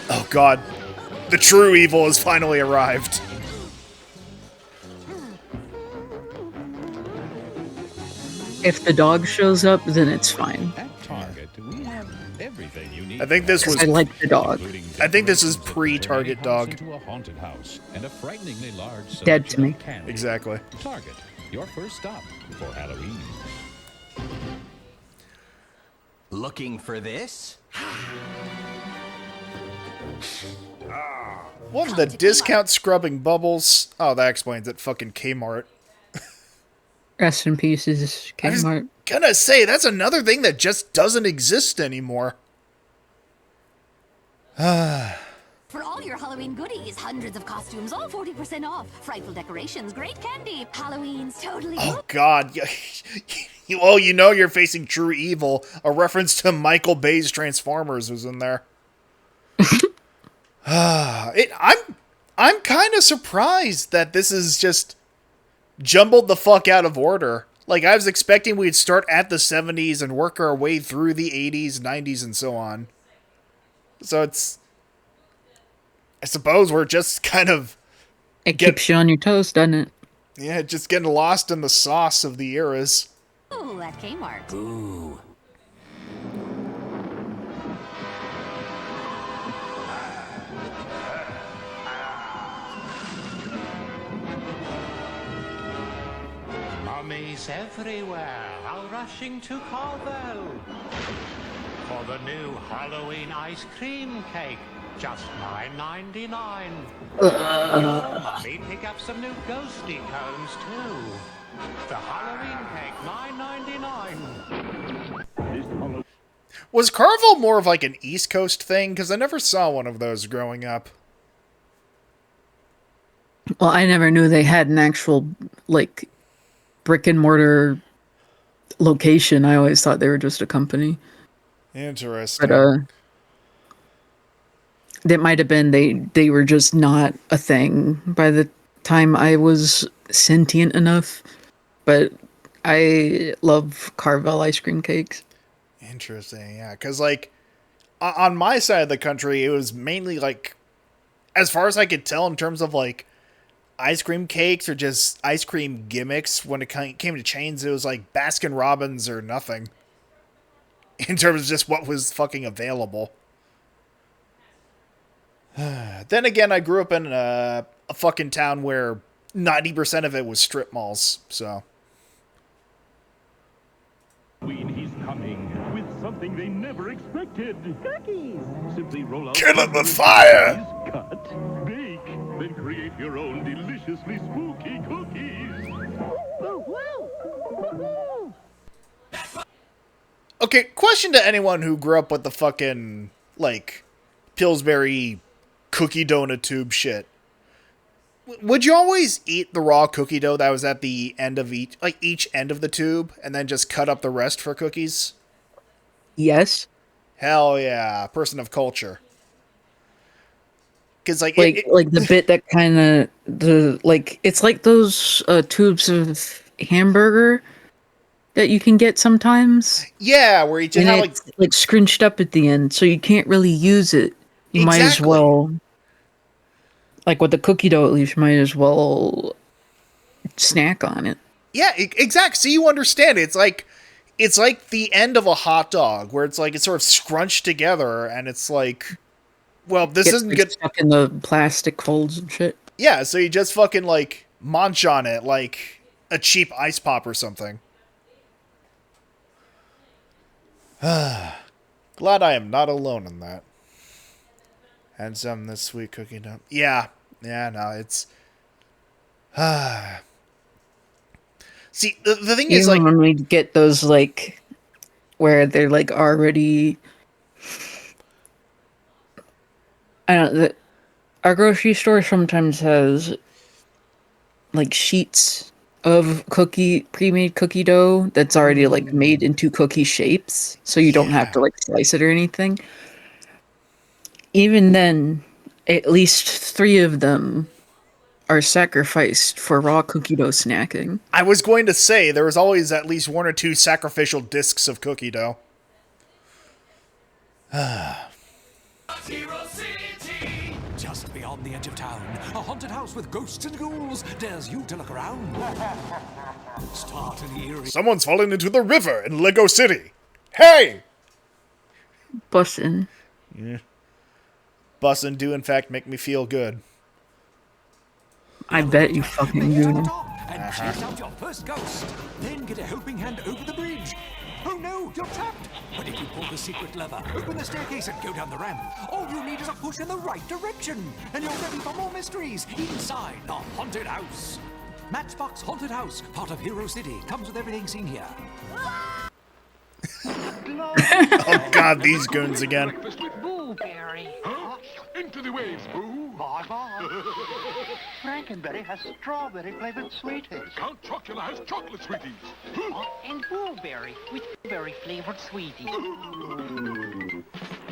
Oh god. The true evil has finally arrived. If the dog shows up, then it's fine. At Target, we have everything you need. I think this was. I like the dog. I think this is pre-Target dog. Into a haunted house and a frighteningly large Dead to me. candy. Exactly. Target, your first stop for Halloween. Looking for this? What the discount scrubbing bubbles? Oh, that explains it. Fucking Kmart. Rest in pieces, I was Kmart. gonna say, that's another thing that just doesn't exist anymore. For all your Halloween goodies, hundreds of costumes, all 40% off. Frightful decorations, great candy. Halloween's totally Oh, God. Oh, you know you're facing true evil. A reference to Michael Bay's Transformers was in there. I'm kind of surprised that this is just jumbled the fuck out of order. Like, I was expecting we'd start at the 70s and work our way through the 80s, 90s, and so on. So it's... I suppose we're just kind of... It keeps you on your toes, doesn't it? Yeah, just getting lost in the sauce of the eras. Ooh, at Kmart. Ooh. Mummies everywhere are rushing to Carvel for the new Halloween ice cream cake. Just $9.99. Mummy, pick up some new ghosty cones too. The Halloween cake, $9.99. Was Carvel more of like an East Coast thing? Because I never saw one of those growing up. Well, I never knew they had an actual, like, brick and mortar location. I always thought they were just a company. Interesting. But, that might have been they were just not a thing by the time I was sentient enough. But I love Carvel ice cream cakes. Interesting, yeah. Because, like, on my side of the country, it was mainly, like, as far as I could tell in terms of, like, ice cream cakes or just ice cream gimmicks, when it came to chains, it was, like, Baskin-Robbins or nothing. In terms of just what was fucking available. Then again, I grew up in a fucking town where 90% of it was strip malls, so... He's coming with something they never expected. Cookies! Simply roll out... Kill it with fire! Cut, bake, then create your own deliciously spooky cookies. Okay, question to anyone who grew up with the fucking, like, Pillsbury cookie donut tube shit. Would you always eat the raw cookie dough that was at the end of each end of the tube, and then just cut up the rest for cookies? Yes. Hell yeah, person of culture. Because like the bit that kind of it's like those tubes of hamburger that you can get sometimes. Yeah, where you just have like scrunched up at the end, so you can't really use it. You might as well, like with the cookie dough, at least you might as well snack on it. Yeah, exactly. So you understand it. It's like the end of a hot dog, where it's like it's sort of scrunched together, and it's like, well, this isn't good. Stuck in the plastic folds and shit. Yeah, so you just fucking like munch on it like a cheap ice pop or something. Glad I am not alone in that. Had some this sweet cookie dough. Yeah, no, it's... See, the thing is, like... when we get those, like, where they're, like, already... I don't know, our grocery store sometimes has, like, sheets of pre-made cookie dough that's already, like, made into cookie shapes, so you don't have to, like, slice it or anything. Even then, at least 3 of them are sacrificed for raw cookie dough snacking. I was going to say, there was always at least 1 or 2 sacrificial discs of cookie dough. Just beyond the edge of town. A haunted house with ghosts and ghouls dares you to look around. Start in the eerie... Someone's fallen into the river in Lego City. Hey! Bussin'. Yeah. Bussin' do in fact make me feel good. I bet you fucking do. And chase out your first ghost. Then get a helping hand over the bridge. Oh no, you're trapped. But if you pull the secret lever, open the staircase and go down the ramp, all you need is a push in the right direction. And you're ready for more mysteries inside the haunted house. Matchbox Haunted House, part of Hero City. Comes with everything seen here. Oh god, these goons again. Blueberry. Huh? Into the waves, Boo. Bye-bye. Frankenberry has strawberry-flavored sweeties. Count Chocula has chocolate sweeties. And Blueberry with berry-flavored sweeties.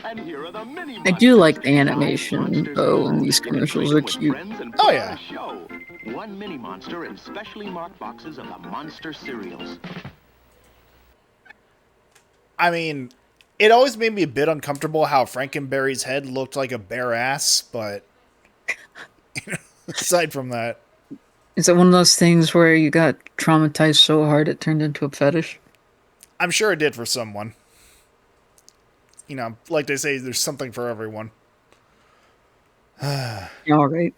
And here are the mini I do like the animation, though, and these commercials are cute. Oh, yeah. One mini monster in specially marked boxes of the monster cereals. I mean, it always made me a bit uncomfortable how Frankenberry's head looked like a bare ass, but aside from that. Is it one of those things where you got traumatized so hard it turned into a fetish? I'm sure it did for someone. You know, like they say, there's something for everyone. All right.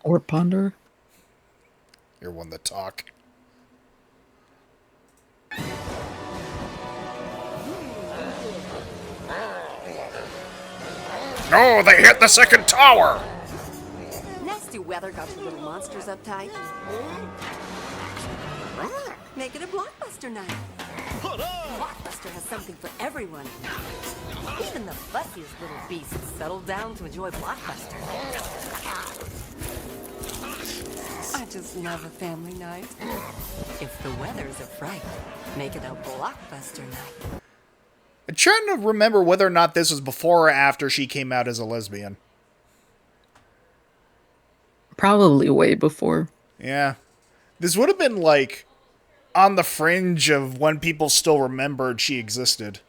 Or ponder. You're one to talk. No, they hit the second tower! Nasty weather got you little monsters uptight. Make it a blockbuster night. Blockbuster has something for everyone. Even the fussiest little beasts settle down to enjoy Blockbuster. I just love a family night. If the weather's a fright, make it a Blockbuster night. I'm trying to remember whether or not this was before or after she came out as a lesbian. Probably way before. Yeah. This would have been, like, on the fringe of when people still remembered she existed.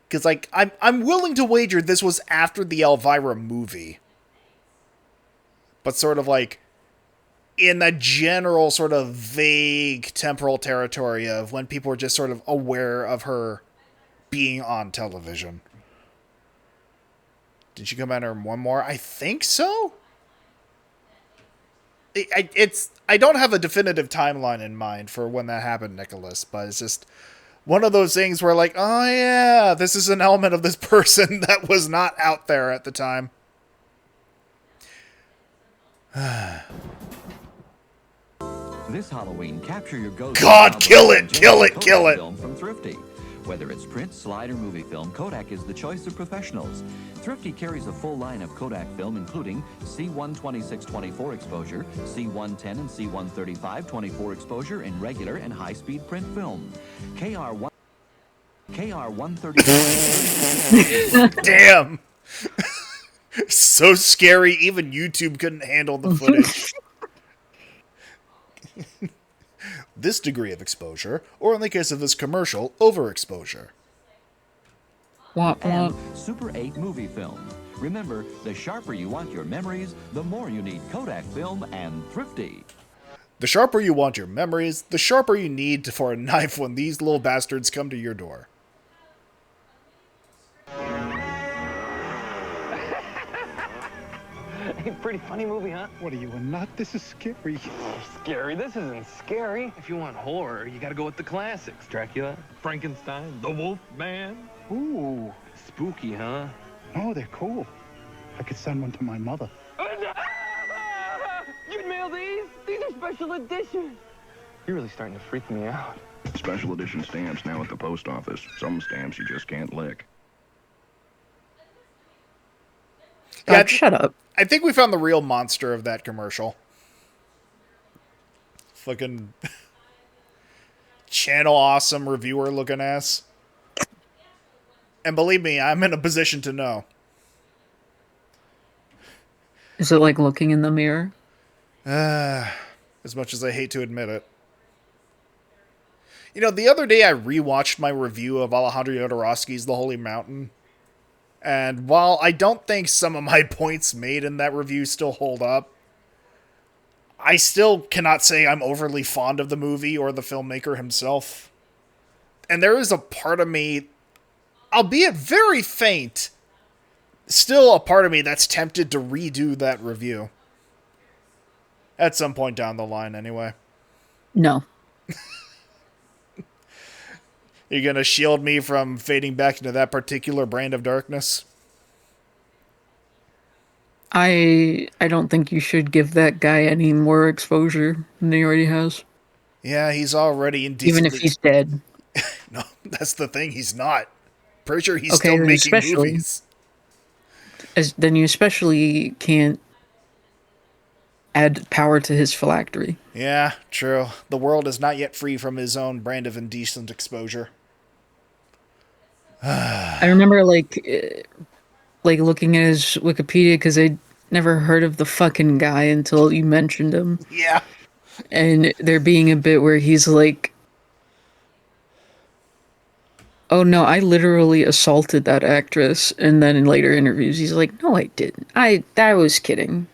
Because, like, I'm willing to wager this was after the Elvira movie. But sort of, like, in the general sort of vague temporal territory of when people were just sort of aware of her being on television. Did she come out in one more? I think so? I don't have a definitive timeline in mind for when that happened, Nicholas, but it's just one of those things where, like, oh yeah, this is an element of this person that was not out there at the time. This Halloween, capture your ghost. God, kill it, kill it, kill it! Film from Thrifty. Whether it's print, slide, or movie film, Kodak is the choice of professionals. Thrifty carries a full line of Kodak film, including C126-24 exposure, C110 and C135 24 exposure in regular and high-speed print film. KR130. Damn. So scary, even YouTube couldn't handle the footage. This degree of exposure, or in the case of this commercial, overexposure. And Super 8 movie film. Remember, the sharper you want your memories, the more you need Kodak film and Thrifty. The sharper you want your memories, the sharper you need for a knife when these little bastards come to your door. Hey, pretty funny movie, huh? What are you, a nut? This is scary. Scary? This isn't scary. If you want horror, you gotta go with the classics. Dracula, Frankenstein, The Wolf Man. Ooh. Spooky, huh? Oh, they're cool. I could send one to my mother. You mail these? These are special editions. You're really starting to freak me out. Special edition stamps now at the post office. Some stamps you just can't lick. God, shut up. I think we found the real monster of that commercial. Fucking channel awesome reviewer looking ass. And believe me, I'm in a position to know. Is it like looking in the mirror? As much as I hate to admit it. You know, the other day I rewatched my review of Alejandro Jodorowsky's The Holy Mountain. And while I don't think some of my points made in that review still hold up, I still cannot say I'm overly fond of the movie or the filmmaker himself. And there is a part of me, albeit very faint, still a part of me that's tempted to redo that review. At some point down the line, anyway. No. You're gonna shield me from fading back into that particular brand of darkness? I don't think you should give that guy any more exposure than he already has. Yeah, he's already indecently... Even if he's dead. No, that's the thing, he's not. Pretty sure he's Okay, still then making especially- movies. Then you especially can't add power to his phylactery. Yeah, true. The world is not yet free from his own brand of indecent exposure. I remember, like looking at his Wikipedia because I'd never heard of the fucking guy until you mentioned him. Yeah. And there being a bit where he's like, oh no, I literally assaulted that actress. And then in later interviews, he's like, no, I didn't. I was kidding.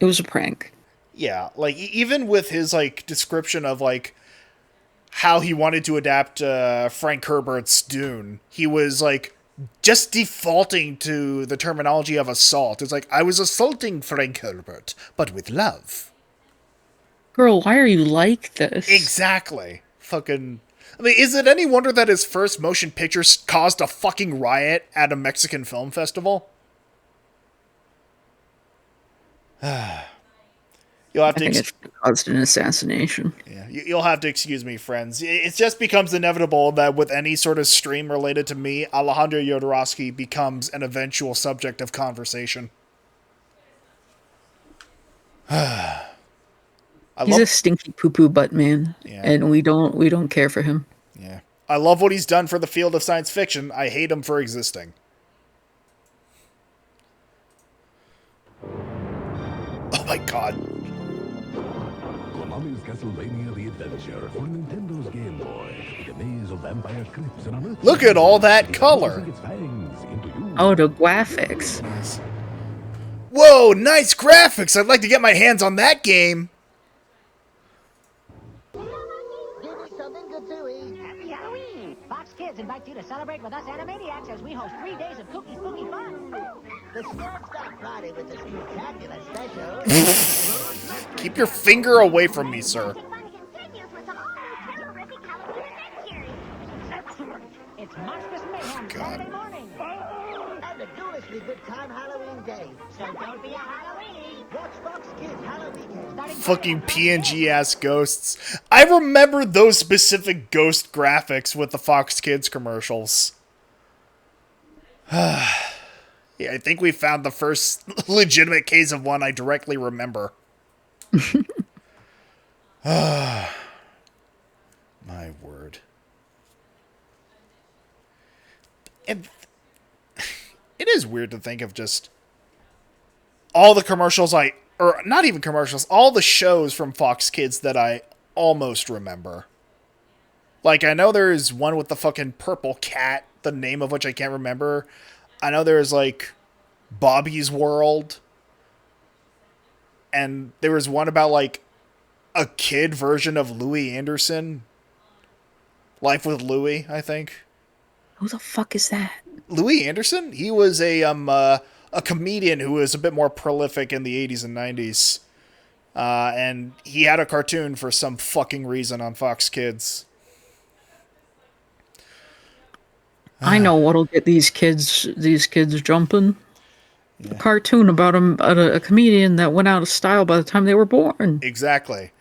It was a prank. Yeah, like, even with his, like, description of, like, how he wanted to adapt Frank Herbert's Dune, he was, like, just defaulting to the terminology of assault. It's like, I was assaulting Frank Herbert, but with love. Girl, why are you like this? Exactly. Fucking... I mean, is it any wonder that his first motion picture caused a fucking riot at a Mexican film festival? You'll have I think it caused an assassination. Yeah, you'll have to excuse me, friends. It just becomes inevitable that with any sort of stream related to me, Alejandro Jodorowsky becomes an eventual subject of conversation. He's a stinky poo-poo butt man, Yeah. and we don't care for him. Yeah, I love what he's done for the field of science fiction. I hate him for existing. Oh my god. Konami's Castlevania The Adventure for Nintendo's Game Boy. The maze of vampire crypts and unearthly... Look at all that color. Oh, the graphics. Whoa, nice graphics. I'd like to get my hands on that game. Happy Halloween! Fox Kids invite you to celebrate with us Animaniacs as we host 3 days of kooky spooky fun. The scared stop Friday with the spectacular special. Keep your finger away from me, sir. It's monstrous mayhem Saturday morning. And a ghoulishly good time Halloween day. So don't be a Halloween. Watch Fox Kids Halloween. Fucking PNG-ass ghosts. I remember those specific ghost graphics with the Fox Kids commercials. Yeah, I think we found the first legitimate case of one I directly remember. My word. And it is weird to think of just all the commercials or not even commercials, all the shows from Fox Kids that I almost remember. Like, I know there's one with the fucking purple cat, the name of which I can't remember. I know there's, like, Bobby's World. And there was one about, like, a kid version of Louis Anderson. Life with Louis, I think. Who the fuck is that? Louis Anderson? He was a comedian who was a bit more prolific in the 80s and 90s. And he had a cartoon for some fucking reason on Fox Kids. I know what'll get these kids jumping. A cartoon about a comedian that went out of style by the time they were born. Exactly.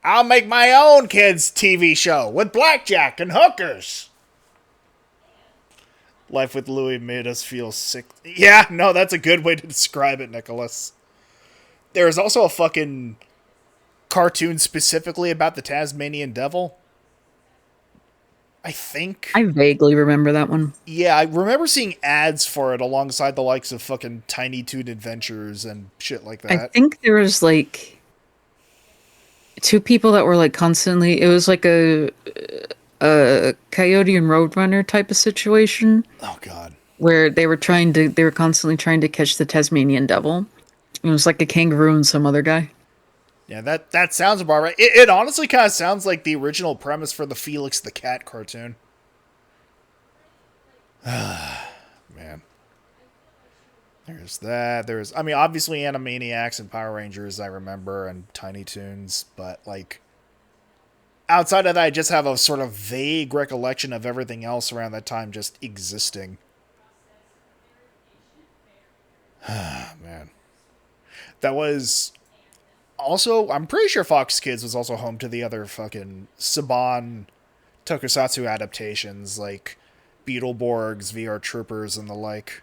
I'll make my own kids' TV show with blackjack and hookers. Life with Louis made us feel sick. Yeah, no, that's a good way to describe it, Nicholas. There is also a fucking cartoon specifically about the Tasmanian Devil. I think. I vaguely remember that one. Yeah, I remember seeing ads for it alongside the likes of fucking Tiny Toon Adventures and shit like that. I think there was like two people that were like constantly. It was like a Coyote and Roadrunner type of situation. Oh god. where they were constantly trying to catch the Tasmanian devil. It was like a kangaroo and some other guy. Yeah, that sounds about right. It honestly kind of sounds like the original premise for the Felix the Cat cartoon. Man. There's that. I mean, obviously Animaniacs and Power Rangers, I remember, and Tiny Toons, but, like, outside of that, I just have a sort of vague recollection of everything else around that time just existing. Man. That was also, I'm pretty sure Fox Kids was also home to the other fucking Saban tokusatsu adaptations, like Beetleborgs, VR Troopers, and the like.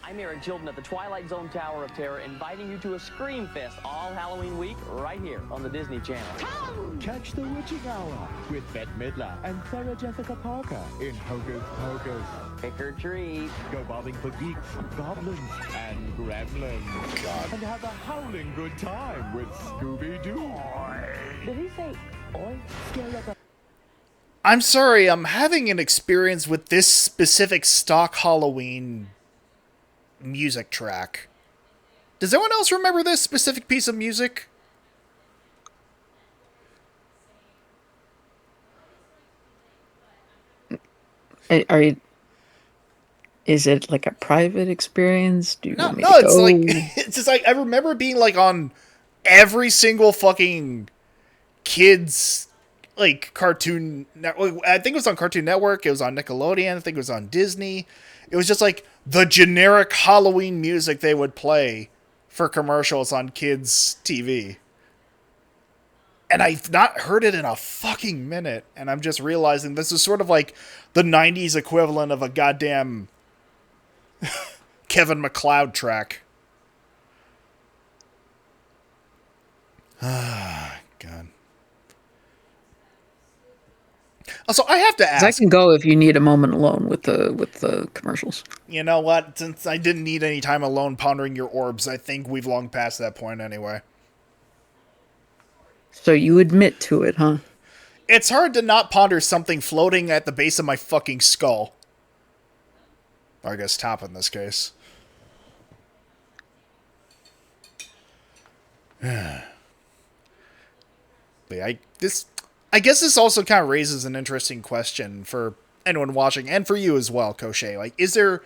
I'm Eric Chilton at the Twilight Zone Tower of Terror, inviting you to a Scream Fest all Halloween week right here on the Disney Channel. Catch the witching hour with Bette Midler and Sarah Jessica Parker in Hocus Pocus. Pick or treat. Go bobbing for geeks, goblins, and gremlins. God. And have a howling good time with Scooby-Doo. Did he say oi? Scare like a... I'm sorry, I'm having an experience with this specific stock Halloween music track. Does anyone else remember this specific piece of music? Is it like a private experience? Do you want me to it's go? like it's just like I remember it being like on every single fucking kids like cartoon network. I think it was on Cartoon Network, it was on Nickelodeon, I think it was on Disney. It was just like the generic Halloween music they would play for commercials on kids' TV. And I've not heard it in a fucking minute, and I'm just realizing this is sort of like the 90s equivalent of a goddamn Kevin MacLeod track. Ah, God. Also, I have to ask. I can go if you need a moment alone with the commercials. You know what? Since I didn't need any time alone pondering your orbs, I think we've long passed that point anyway. So you admit to it, huh? It's hard to not ponder something floating at the base of my fucking skull. Or I guess top in this case. But I guess this also kind of raises an interesting question for anyone watching, and for you as well, Cochet. Like, is there,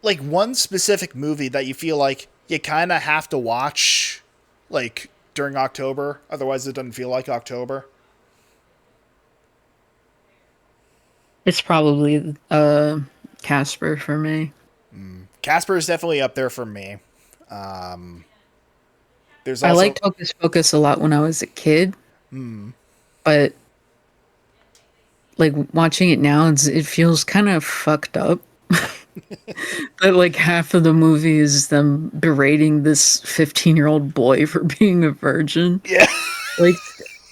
like, one specific movie that you feel like you kind of have to watch, like, during October? Otherwise, it doesn't feel like October? It's probably Casper for me. Casper is definitely up there for me. There's also... I liked Hocus Pocus a lot when I was a kid. But like watching it now, it feels kind of fucked up. But like half of the movie is them berating this 15-year-old boy for being a virgin. Yeah. Like,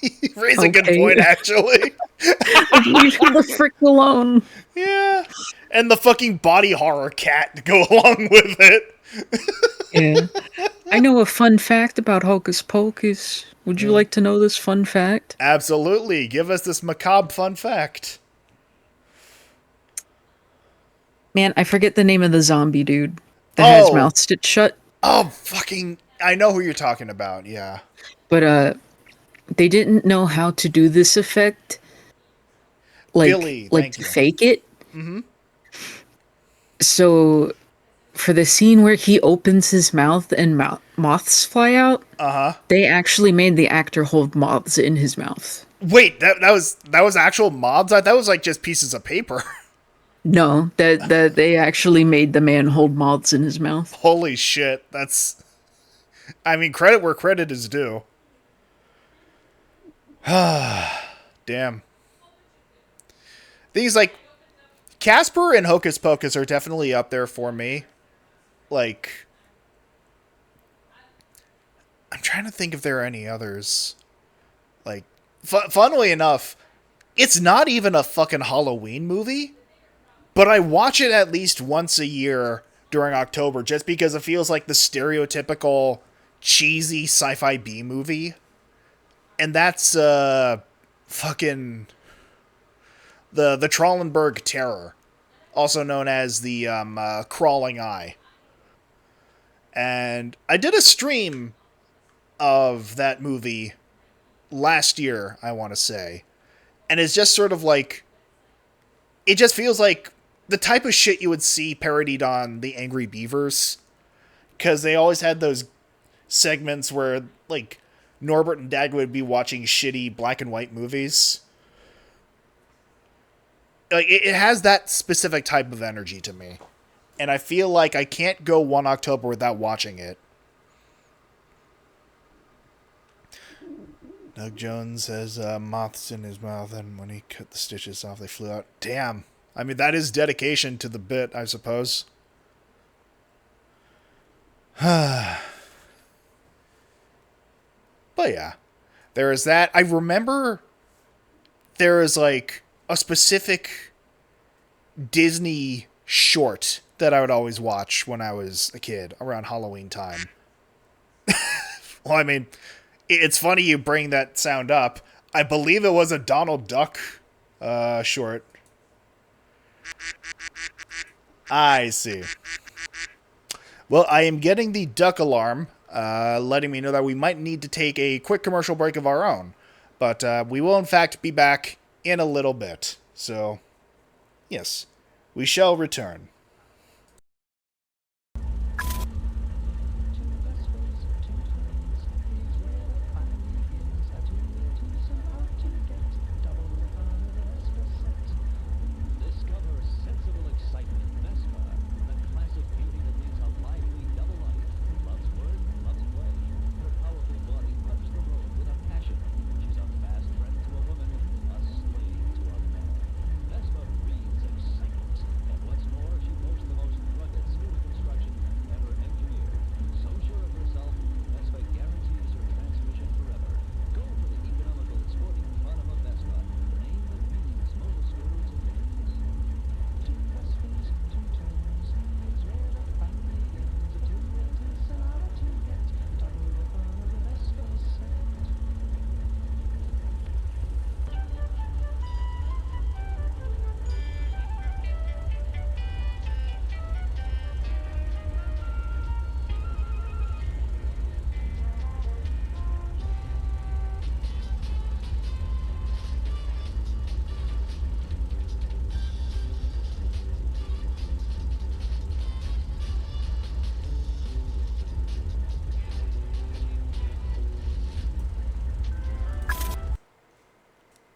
you raise a good point, actually. Like, leave him the frick alone. Yeah. And the fucking body horror cat to go along with it. Yeah. I know a fun fact about Hocus Pocus. Would you like to know this fun fact? Absolutely. Give us this macabre fun fact. Man, I forget the name of the zombie dude that had his mouth stitched shut. Oh, fucking... I know who you're talking about, yeah. But, they didn't know how to do this effect. Like, Billy, to fake it. Mm-hmm. So, for the scene where he opens his mouth and moths fly out, they actually made the actor hold moths in his mouth. Wait, that was actual moths? I thought it was like just pieces of paper. No, that they actually made the man hold moths in his mouth. Holy shit, that's... I mean, credit where credit is due. Damn. Things like Casper and Hocus Pocus are definitely up there for me. Like, I'm trying to think if there are any others. Like, funnily enough, it's not even a fucking Halloween movie, but I watch it at least once a year during October just because it feels like the stereotypical cheesy sci-fi B movie. And that's fucking the Trollenberg Terror, also known as the Crawling Eye. And I did a stream of that movie last year, I want to say. And it's just sort of like, it just feels like the type of shit you would see parodied on the Angry Beavers. Because they always had those segments where, like, Norbert and Dag would be watching shitty black and white movies. Like, it has that specific type of energy to me. And I feel like I can't go 1 October without watching it. Doug Jones has moths in his mouth, and when he cut the stitches off, they flew out. Damn. I mean, that is dedication to the bit, I suppose. But yeah. There is that. I remember there is, like, a specific Disney short that I would always watch when I was a kid, around Halloween time. Well, I mean, it's funny you bring that sound up. I believe it was a Donald Duck short. I see. Well, I am getting the duck alarm, letting me know that we might need to take a quick commercial break of our own. But we will, in fact, be back in a little bit. So, yes, we shall return.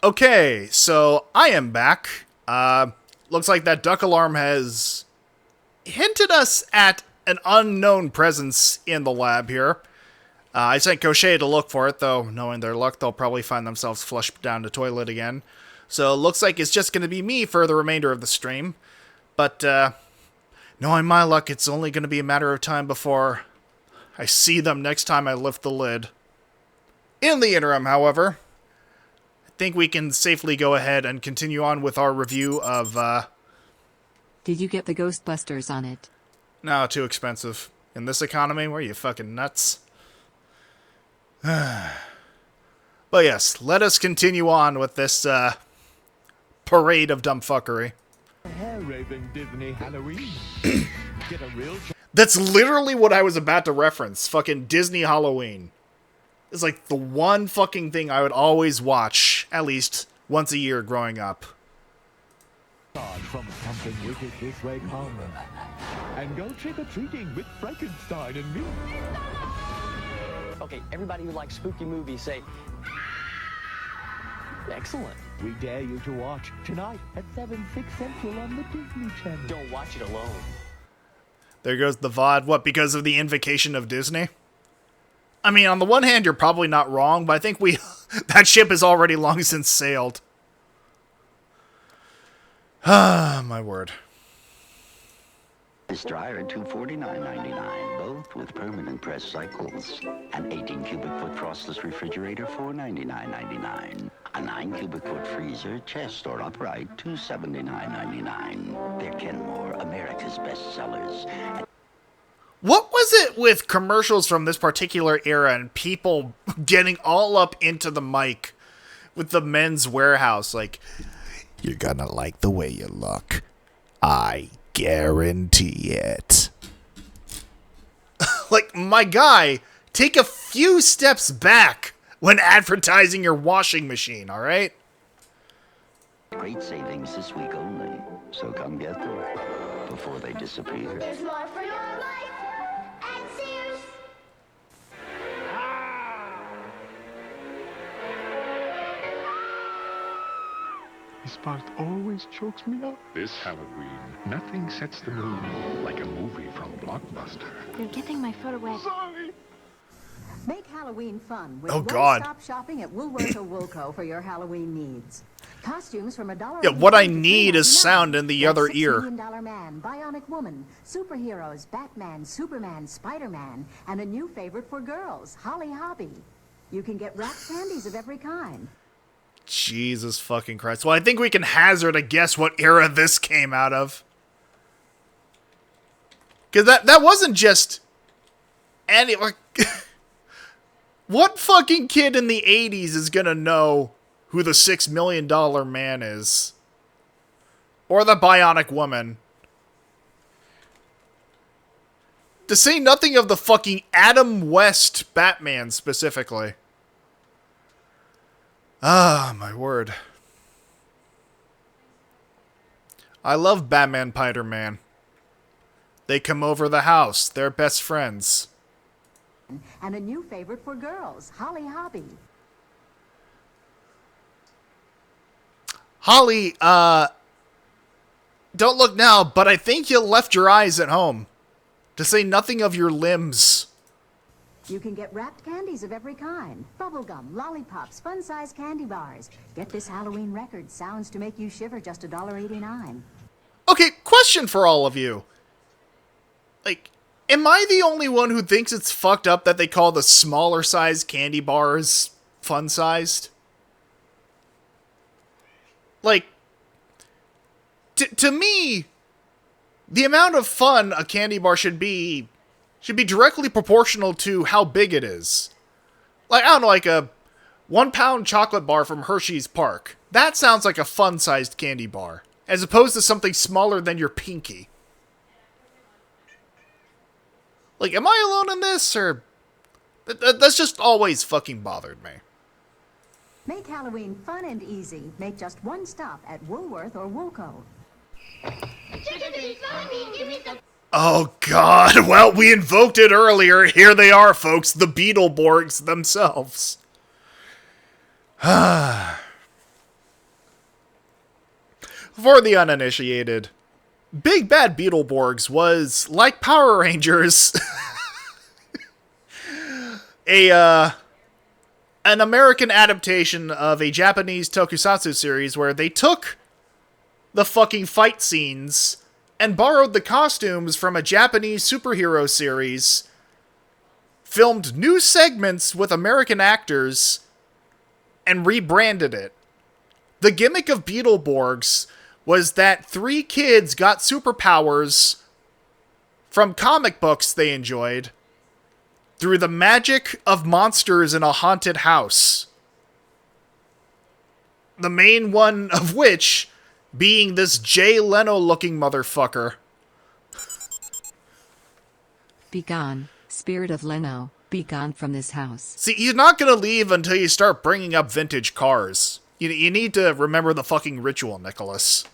Okay, so I am back. Looks like that duck alarm has hinted us at an unknown presence in the lab here. I sent Cochet to look for it, though knowing their luck, they'll probably find themselves flushed down the toilet again. So it looks like it's just going to be me for the remainder of the stream. But, knowing my luck, it's only going to be a matter of time before I see them next time I lift the lid. In the interim, however, I think we can safely go ahead and continue on with our review of, Did you get the Ghostbusters on it? No, too expensive. In this economy, where are you fucking nuts? But yes, let us continue on with this, parade of dumb fuckery. Hair-raising Disney Halloween. Get a real That's literally what I was about to reference. Fucking Disney Halloween. It's like the one fucking thing I would always watch, at least once a year growing up. from something wicked this way, come. And go trick-or-treating with Frankenstein and me. Okay, everybody who likes spooky movies say, excellent. We dare you to watch tonight at 7/6 Central on the Disney Channel. Don't watch it alone. There goes the VOD. What, because of the invocation of Disney? I mean, on the one hand, you're probably not wrong, but I think that ship has already long since sailed. Ah, my word. This dryer at $249.99, both with permanent press cycles. An 18 cubic foot frostless refrigerator, $499.99. A 9 cubic foot freezer, chest or upright, $279.99. They're Kenmore, America's best sellers. What was it with commercials from this particular era and people getting all up into the mic with the Men's Warehouse? Like, You're gonna like the way you look. I guarantee it. Like, my guy, take a few steps back when advertising your washing machine, alright? Great savings this week only, so come get them before they disappear. There's more for your life at Sears. This part always chokes me up. This Halloween, nothing sets the mood like a movie from Blockbuster. You're getting my foot wet. Sorry. Make Halloween fun with Oh, God. one-stop shopping at Woolworth or Woolco for your Halloween needs. Costumes from $1. Yeah, what I need is sound in the other ear. $6 Million Man, Bionic Woman, superheroes, Batman, Superman, Spider-Man, and a new favorite for girls, Holly Hobby. You can get wrapped candies of every kind. Jesus fucking Christ. Well, I think we can hazard a guess what era this came out of. Because that wasn't just any... Like, what fucking kid in the 80s is gonna know who the $6 Million Man is? Or the Bionic Woman? To say nothing of the fucking Adam West Batman specifically. Ah, my word. I love Batman Spider-Man. They come over the house. They're best friends. And a new favorite for girls, Holly Hobby. Holly, don't look now, but I think you left your eyes at home. To say nothing of your limbs. You can get wrapped candies of every kind. Bubblegum, lollipops, fun-sized candy bars. Get this Halloween record. Sounds to make you shiver, just $1.89. Okay, question for all of you. Like, am I the only one who thinks it's fucked up that they call the smaller sized candy bars fun-sized? Like, to me, the amount of fun a candy bar should be directly proportional to how big it is. Like, I don't know, like a 1 pound chocolate bar from Hershey's Park. That sounds like a fun-sized candy bar, as opposed to something smaller than your pinky. Like, am I alone in this, or... That's just always fucking bothered me. Make Halloween fun and easy. Make just one stop at Woolworth or Woolco. Oh god, well, we invoked it earlier. Here they are, folks, the Beetleborgs themselves. For the uninitiated, Big Bad Beetleborgs was, like Power Rangers, an American adaptation of a Japanese tokusatsu series where they took the fucking fight scenes and borrowed the costumes from a Japanese superhero series, filmed new segments with American actors, and rebranded it. The gimmick of Beetleborgs was that 3 kids got superpowers from comic books they enjoyed through the magic of monsters in a haunted house. The main one of which being this Jay Leno-looking motherfucker. Be gone, spirit of Leno, be gone from this house. See, you're not gonna leave until you start bringing up vintage cars. You need to remember the fucking ritual, Nicholas.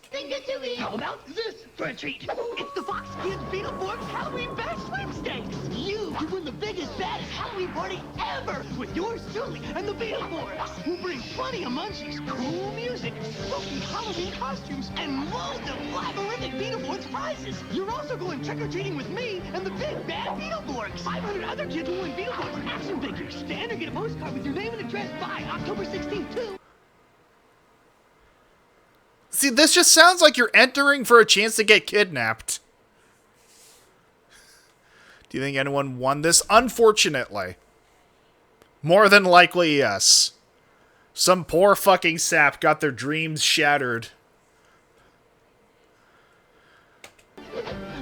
How about this for a treat? It's the Fox Kids Beetleborgs Halloween Bash Sweepstakes! You can win the biggest, baddest Halloween party ever with yours truly and the Beetleborgs. We'll bring plenty of munchies, cool music, spooky Halloween costumes, and loads of labyrinthic Beetleborgs prizes. You're also going trick-or-treating with me and the big bad Beetleborgs. 500 other kids will win Beetleborgs action figures. Stand or get a postcard with your name and address by October 16th, too. See, this just sounds like you're entering for a chance to get kidnapped. Do you think anyone won this? Unfortunately. More than likely, yes. Some poor fucking sap got their dreams shattered.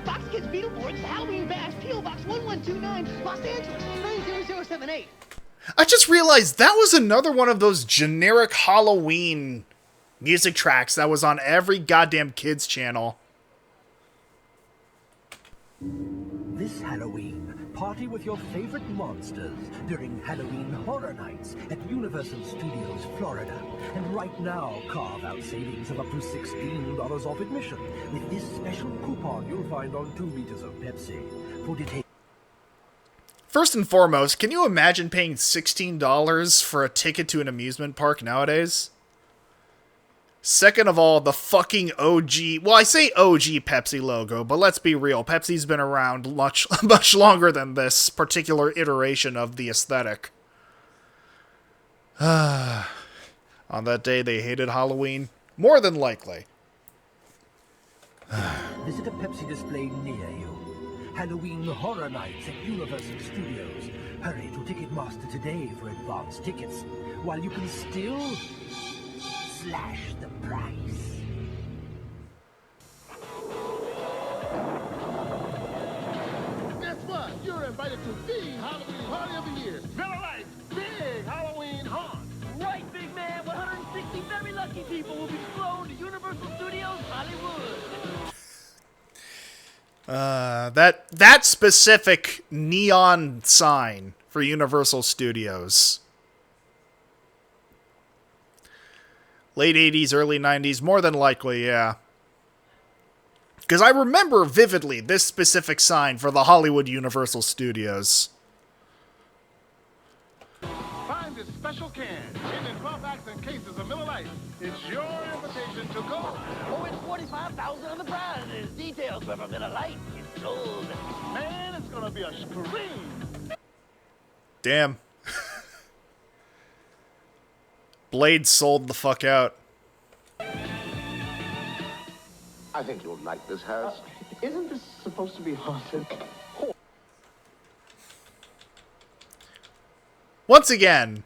Fox Kids Beetleborgs Halloween Bash, P.O. Box 1129, Los Angeles, 90078. I just realized that was another one of those generic Halloween Music Tracks, that was on every goddamn kids channel. This Halloween, party with your favorite monsters during Halloween Horror Nights at Universal Studios, Florida. And right now, carve out savings of up to $16 off admission with this special coupon you'll find on 2 liters of Pepsi. For details. First and foremost, can you imagine paying $16 for a ticket to an amusement park nowadays? Second of all, the fucking OG... Well, I say OG Pepsi logo, but let's be real. Pepsi's been around much longer than this particular iteration of the aesthetic. On that day, they hated Halloween. More than likely. Visit a Pepsi display near you. Halloween Horror Nights at Universal Studios. Hurry to Ticketmaster today for advance tickets, while you can still slash the price. Guess what? You're invited to the Halloween party of the year. Miller Lite's big Halloween haunt. Right, big man. 160 very lucky people will be flown to Universal Studios Hollywood. That specific neon sign for Universal Studios. Late 80s, early 90s, more than likely, yeah. Because I remember vividly this specific sign for the Hollywood Universal Studios. Find this special can in 12 packs and cases of Miller Lite. It's your invitation to go. Oh, it's 45,000 on the prizes. Details from Miller Lite. It's sold. Man, it's gonna be a scream. Damn. Blade sold the fuck out. I think you'll like this house. Isn't this supposed to be haunted? Once again,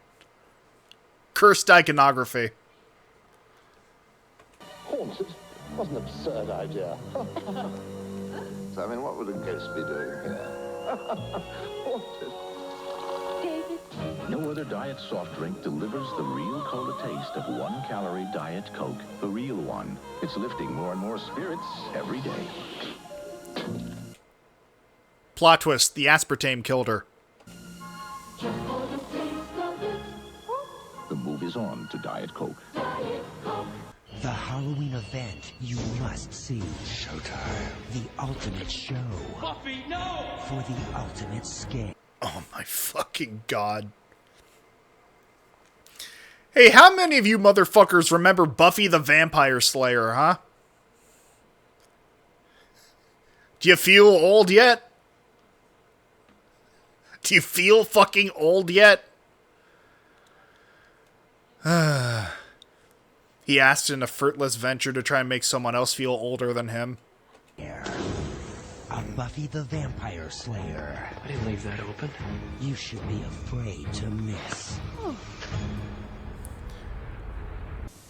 cursed iconography. Haunted? What an absurd idea. So, I mean, what would a ghost be doing here? Haunted. No other diet soft drink delivers the real cola taste of 1-calorie Diet Coke, the real one. It's lifting more and more spirits every day. Plot twist, the aspartame killed her. The move is on to Diet Coke. The Halloween event you must see. Showtime. The ultimate show. Buffy, no! For the ultimate scare. Oh my fucking god. Hey, how many of you motherfuckers remember Buffy the Vampire Slayer, huh? Do you feel old yet? Do you feel fucking old yet? He asked in a fruitless venture to try and make someone else feel older than him. A Buffy the Vampire Slayer. I didn't leave that open. You should be afraid to miss.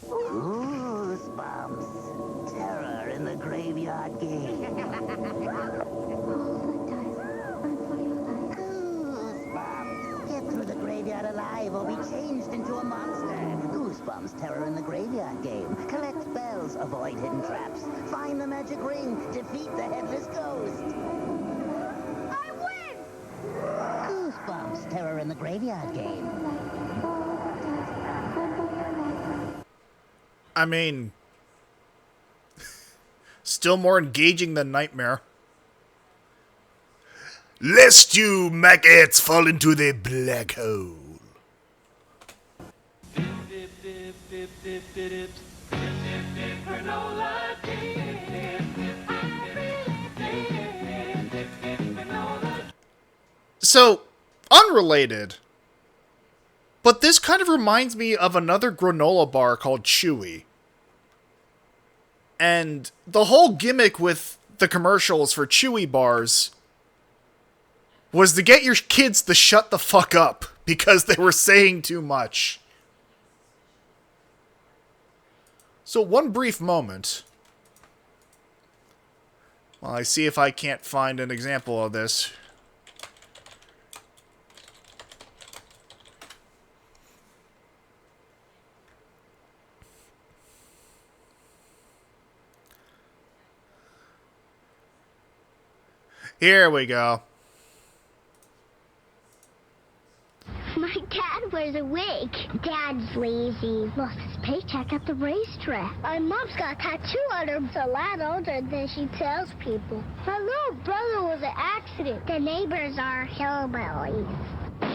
Goosebumps. Terror in the graveyard game. Goosebumps. Get through the graveyard alive or be changed into a monster. Goosebumps. Terror in the graveyard game. Collect spells. Avoid hidden traps. Find the magic ring. Defeat the headless ghost. I win! Goosebumps. Terror in the graveyard game. I mean, still more engaging than Nightmare. Lest you maggots fall into the black hole. So, unrelated, but this kind of reminds me of another granola bar called Chewy. And the whole gimmick with the commercials for Chewy bars was to get your kids to shut the fuck up because they were saying too much. So one brief moment, while I see if I can't find an example of this. Here we go. My dad wears a wig. Dad's lazy. Lost his paycheck at the racetrack. My mom's got a tattoo on her. It's a lot older than she tells people. My little brother was an accident. The neighbors are hillbillies.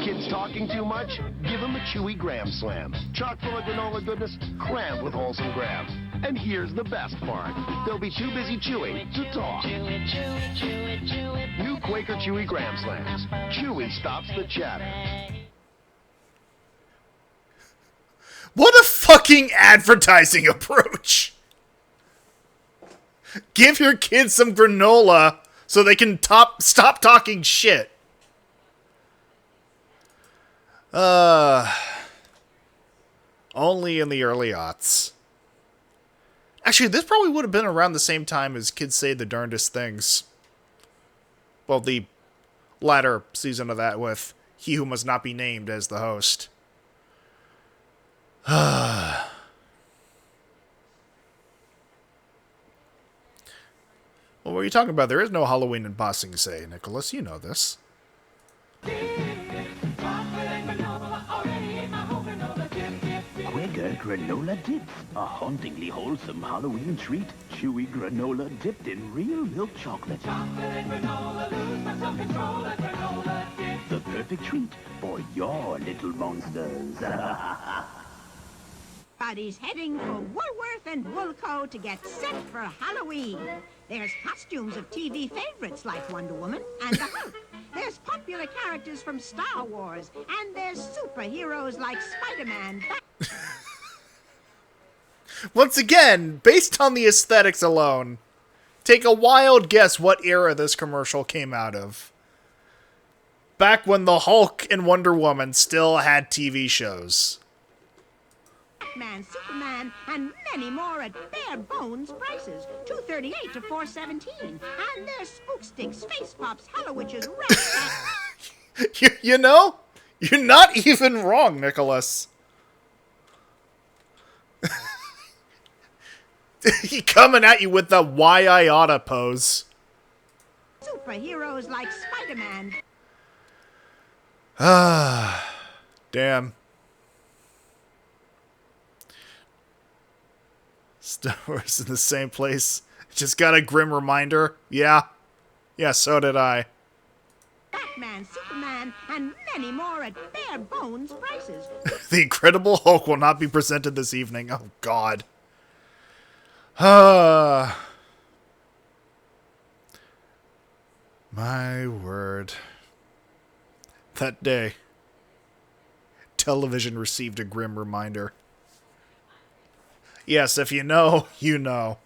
Kids talking too much? Give them a Chewy Graham Slam. Chock full of granola goodness, crammed with wholesome grams. And here's the best part. They'll be too busy chewing to talk. New Quaker Chewy Graham Slams. Chewy stops the chatter. What a fucking advertising approach! Give your kids some granola so they can stop talking shit. Only in the early aughts. Actually, this probably would have been around the same time as Kids Say the Darndest Things. Well, the latter season of that with He Who Must Not Be Named as the host. What were you talking about? There is no Halloween in Ba Sing Se, Nicholas. You know this. Quaker granola dips, a hauntingly wholesome Halloween treat. Chewy granola dipped in real milk chocolate. The perfect treat for your little monsters. Buddy's heading for Woolworth and Woolco to get set for Halloween. There's costumes of TV favorites like Wonder Woman and the Hulk. There's popular characters from Star Wars, and there's superheroes like Spider-Man. Once again, based on the aesthetics alone, take a wild guess what era this commercial came out of. Back when the Hulk and Wonder Woman still had TV shows. Batman, Superman, and many more at bare bones prices. $2.38 to $4.17. And there's Spook Sticks, Face Pops, Hello Witches, You know, you're not even wrong, Nicholas. He coming at you with the why I oughta pose. Superheroes like Spider-Man. Ah, damn. Star Wars in the same place. Just got a grim reminder. Yeah. Yeah, so did I. Batman, Superman, and many more at bare bones prices. The Incredible Hulk will not be presented this evening. Oh, God. My word. That day, television received a grim reminder. Yes, if you know, you know.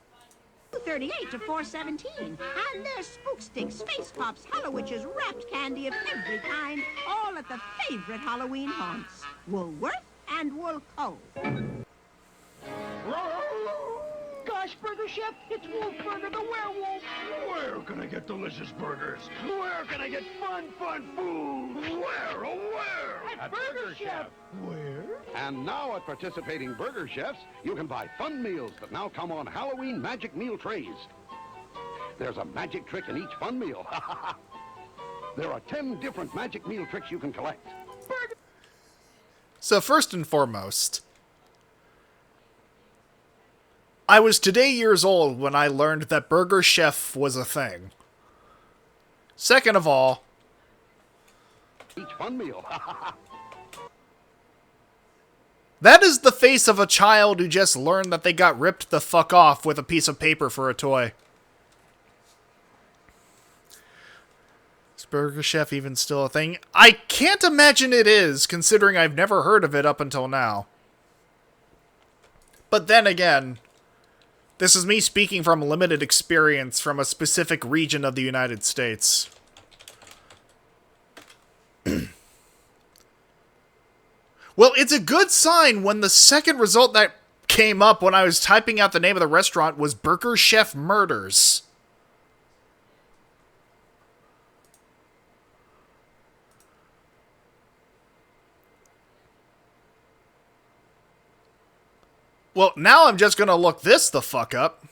$2.38 to $4.17. And there's Spook Sticks, Face Pops, Hello Witches, wrapped candy of every kind, all at the favorite Halloween haunts. Woolworth and Woolco. Gosh, Burger Chef, it's Wolfburger the werewolf. Where can I get delicious burgers? Where can I get fun food? Where, oh where? At Burger Chef. Where? And now at participating Burger Chefs, you can buy fun meals that now come on Halloween magic meal trays. There's a magic trick in each fun meal. There are 10 different magic meal tricks you can collect. So first and foremost, I was today years old when I learned that Burger Chef was a thing. Second of all, each fun meal. That is the face of a child who just learned that they got ripped the fuck off with a piece of paper for a toy. Is Burger Chef even still a thing? I can't imagine it is, considering I've never heard of it up until now. But then again, this is me speaking from limited experience from a specific region of the United States. Well, it's a good sign when the second result that came up when I was typing out the name of the restaurant was Burger Chef Murders. Well, now I'm just gonna look this the fuck up.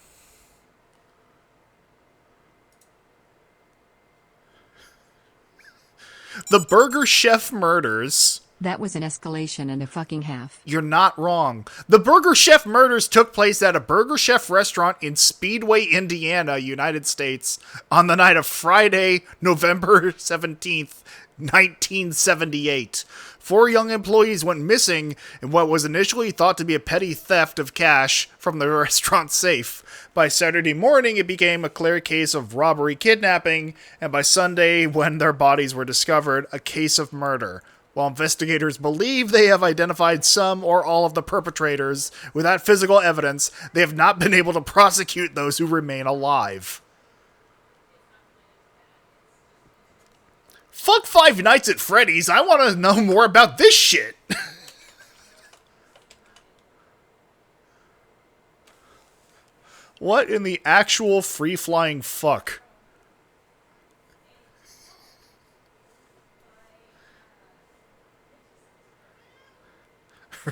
The Burger Chef murders... That was an escalation and a fucking half. You're not wrong. The Burger Chef murders took place at a Burger Chef restaurant in Speedway, Indiana, United States, on the night of Friday, November 17th, 1978. 4 young employees went missing in what was initially thought to be a petty theft of cash from the restaurant safe. By Saturday morning, it became a clear case of robbery kidnapping, and by Sunday, when their bodies were discovered, a case of murder. While investigators believe they have identified some or all of the perpetrators, without physical evidence, they have not been able to prosecute those who remain alive. Fuck Five Nights at Freddy's, I want to know more about this shit. What in the actual free-flying fuck?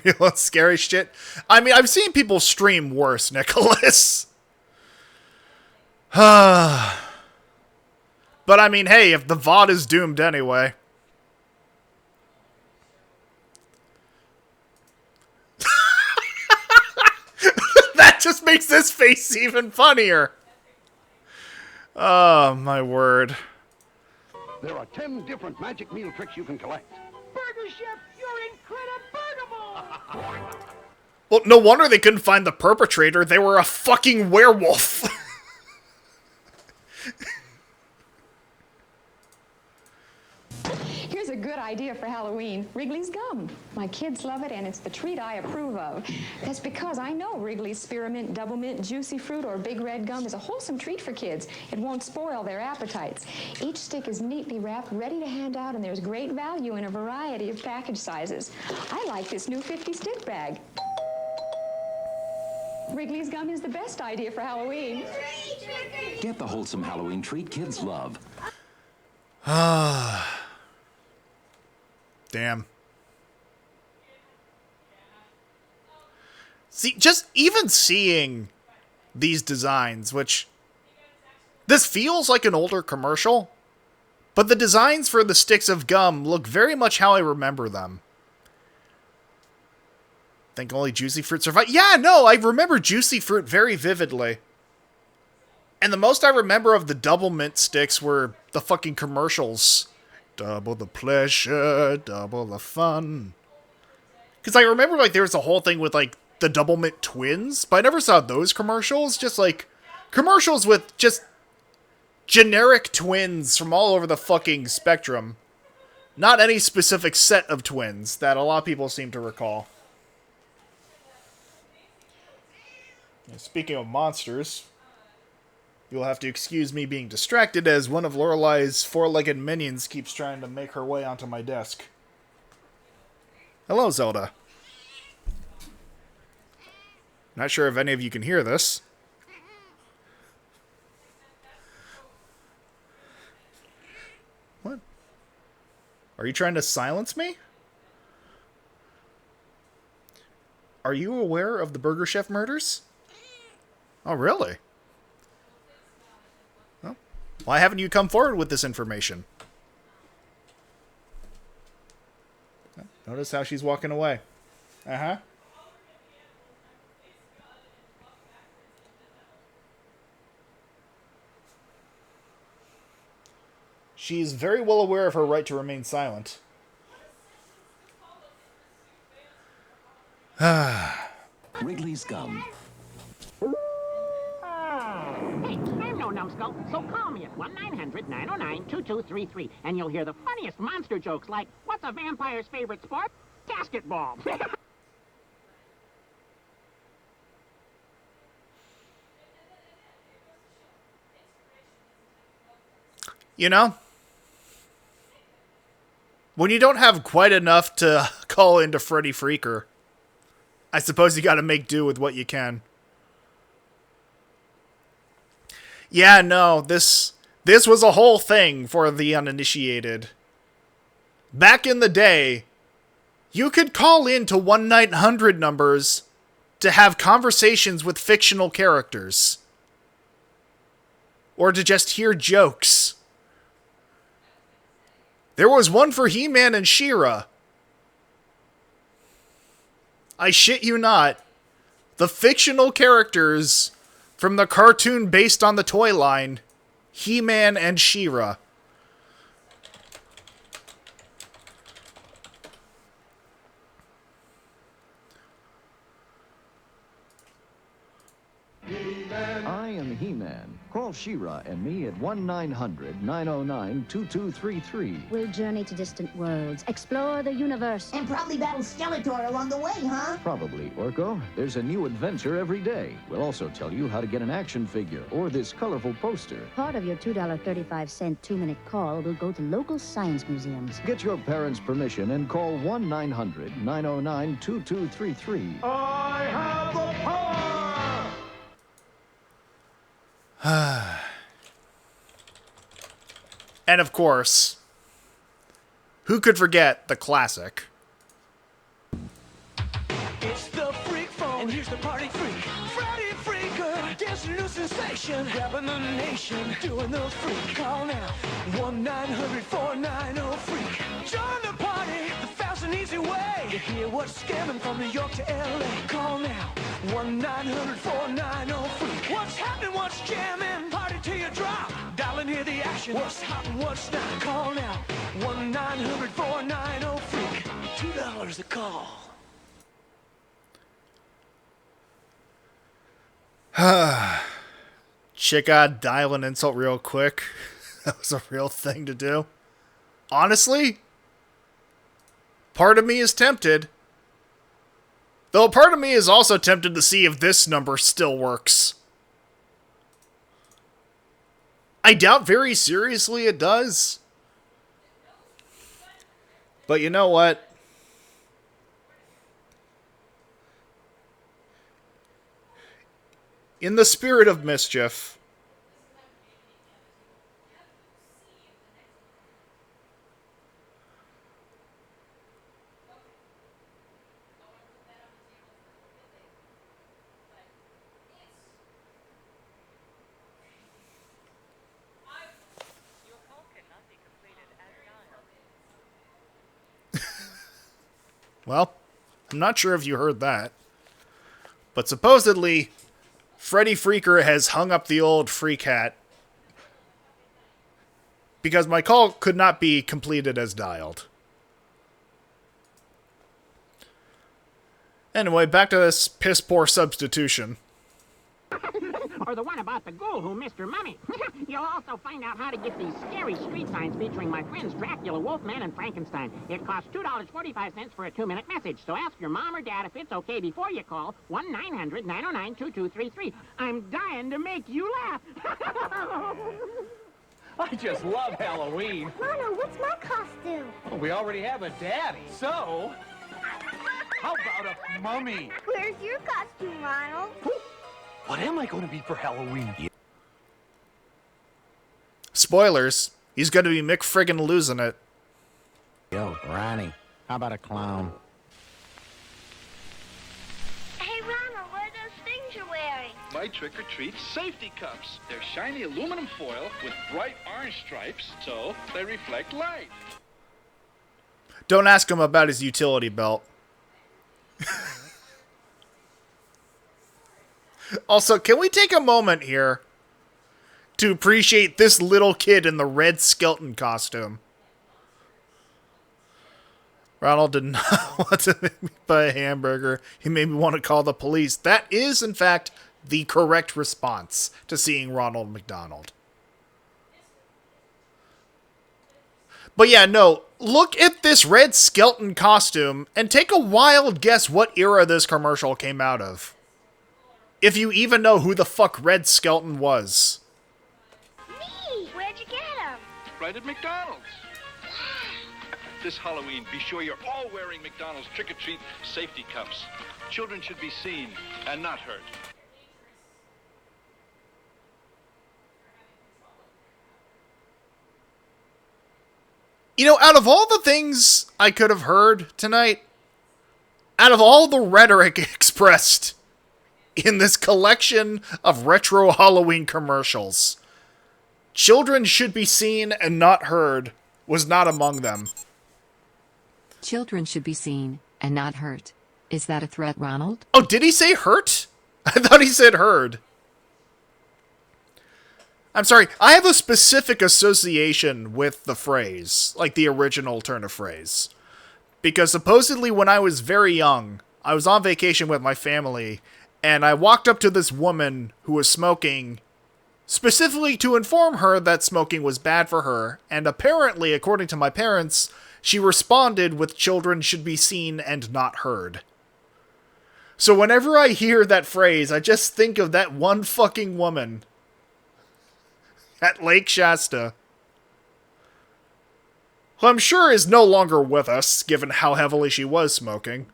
Real and scary shit. I mean, I've seen people stream worse, Nicholas. But I mean, hey, if the VOD is doomed anyway. That just makes this face even funnier. Oh, my word. There are 10 different magic meal tricks you can collect. Burger Chef, you're incredible! Well, no wonder they couldn't find the perpetrator. They were a fucking werewolf. Here's a good idea for Halloween. Wrigley's gum. My kids love it, and it's the treat I approve of. That's because I know Wrigley's spearmint, double mint, juicy fruit, or big red gum is a wholesome treat for kids. It won't spoil their appetites. Each stick is neatly wrapped, ready to hand out, and there's great value in a variety of package sizes. I like this new 50-stick bag. Wrigley's gum is the best idea for Halloween. Get the wholesome Halloween treat kids love. Damn. See, just even seeing these designs, which... This feels like an older commercial, but the designs for the sticks of gum look very much how I remember them. Think only Juicy Fruit survive? Yeah, no, I remember Juicy Fruit very vividly. And the most I remember of the double mint sticks were the fucking commercials. Double the pleasure, double the fun. Because I remember, like, there was a whole thing with, like, the double mint twins, but I never saw those commercials. Just, like, commercials with just generic twins from all over the fucking spectrum. Not any specific set of twins that a lot of people seem to recall. Speaking of monsters, you'll have to excuse me being distracted as one of Lorelei's four-legged minions keeps trying to make her way onto my desk. Hello, Zelda. Not sure if any of you can hear this. What? Are you trying to silence me? Are you aware of the Burger Chef murders? Oh, really? Well, why haven't you come forward with this information? Notice how she's walking away. Uh-huh. She's very well aware of her right to remain silent. Wrigley's gum. Hey, I'm no numbskull, so call me at 1-900-909-2233, and you'll hear the funniest monster jokes like, what's a vampire's favorite sport? Basketball. You know, when you don't have quite enough to call into Freddy Freaker, I suppose you gotta make do with what you can. Yeah, no, this was a whole thing for the uninitiated. Back in the day, you could call in to 1-900 numbers to have conversations with fictional characters. Or to just hear jokes. There was one for He-Man and She-Ra. I shit you not. The fictional characters from the cartoon based on the toy line, He-Man and She-Ra. I am He-Man. Call She-Ra and me at 1-900-909-2233. We'll journey to distant worlds, explore the universe. And probably battle Skeletor along the way, huh? Probably, Orko. There's a new adventure every day. We'll also tell you how to get an action figure or this colorful poster. Part of your $2.35 2-minute call will go to local science museums. Get your parents' permission and call 1-900-909-2233. I have the power! And of course, who could forget the classic? It's the freak phone, and here's the party freak. Freddy Freaker, dancing new sensation, grabbing the nation, doing the freak. Call now, 1-900-490-FREAK. Join the party, the fast and easy way. To hear what's scamming from New York to LA. Call now, 1-900-490-FREAK. What's happening, what's jamming, party till you drop. Dial and hear the action, what's hot and what's not. Call now, 1-900-490-FREAK. $2 a call. Chick, I'd dial an insult real quick. That was a real thing to do. Honestly, part of me is tempted. Though part of me is also tempted to see if this number still works. I doubt very seriously it does. But you know what? In the spirit of mischief, well, I'm not sure if you heard that, but supposedly Freddy Freaker has hung up the old freak hat because my call could not be completed as dialed. Anyway, back to this piss-poor substitution. Or the one about the ghoul who missed her mummy. You'll also find out how to get these scary street signs featuring my friends Dracula, Wolfman, and Frankenstein. It costs $2.45 for a 2-minute message, so ask your mom or dad if it's okay before you call 1-900-909-2233. I'm dying to make you laugh. I just love Halloween. Mono, what's my costume? Well, we already have a daddy, so how about a mummy? Where's your costume, Ronald? What am I going to be for Halloween? Spoilers, he's going to be McFriggin' losing it. Yo, Ronnie, how about a clown? Hey, Ronald, what are those things you're wearing? My trick-or-treat safety cups. They're shiny aluminum foil with bright orange stripes, so they reflect light. Don't ask him about his utility belt. Also, can we take a moment here to appreciate this little kid in the red skeleton costume? Ronald did not want to make me buy a hamburger. He made me want to call the police. That is, in fact, the correct response to seeing Ronald McDonald. But yeah, no, look at this red skeleton costume and take a wild guess what era this commercial came out of. If you even know who the fuck Red Skelton was. Me! Where'd you get him? Right at McDonald's. This Halloween, be sure you're all wearing McDonald's trick-or-treat safety cups. Children should be seen and not hurt. You know, out of all the things I could have heard tonight, out of all the rhetoric expressed in this collection of retro Halloween commercials, children should be seen and not heard was not among them. Children should be seen and not hurt. Is that a threat, Ronald? Oh, did he say hurt? I thought he said heard. I'm sorry, I have a specific association with the phrase, like the original turn of phrase. Because supposedly when I was very young, I was on vacation with my family, and I walked up to this woman who was smoking, specifically to inform her that smoking was bad for her, and apparently, according to my parents, she responded with children should be seen and not heard. So whenever I hear that phrase, I just think of that one fucking woman at Lake Shasta, who I'm sure is no longer with us, given how heavily she was smoking.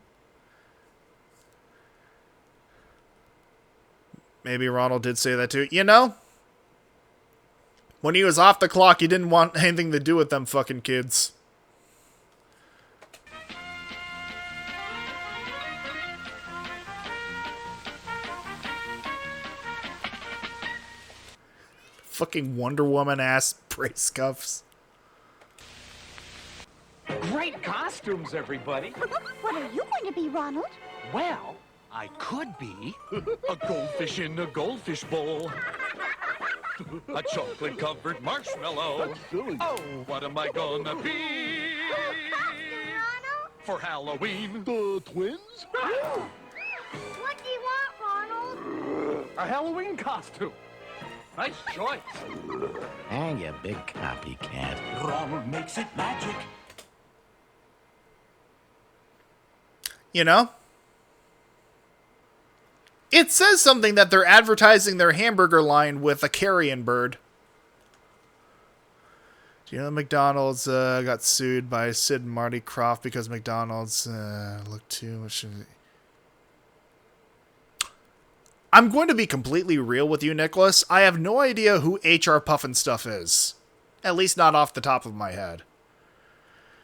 Maybe Ronald did say that too. You know, when he was off the clock, he didn't want anything to do with them fucking kids. Fucking Wonder Woman ass brace cuffs. Great costumes, everybody. What are you going to be, Ronald? Well, I could be a goldfish in a goldfish bowl. A chocolate-covered marshmallow. That's silly. Oh, what am I gonna be? For Halloween? The twins? What do you want, Ronald? A Halloween costume. Nice choice. And you big copycat. Ronald makes it magic. You know? It says something that they're advertising their hamburger line with a carrion bird. Do you know McDonald's got sued by Sid and Marty Krofft because McDonald's looked too much... I'm going to be completely real with you, Nicholas. I have no idea who HR Puffinstuff is. At least not off the top of my head.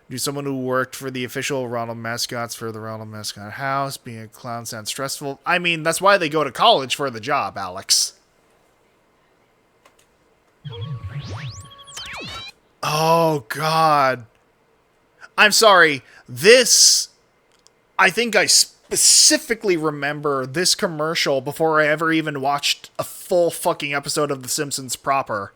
Do someone who worked for the official Ronald mascots for the Ronald Mascot House. Being a clown sounds stressful. I mean, that's why they go to college for the job, Alex. Oh, God. I'm sorry. This... I think I specifically remember this commercial before I ever even watched a full fucking episode of The Simpsons proper.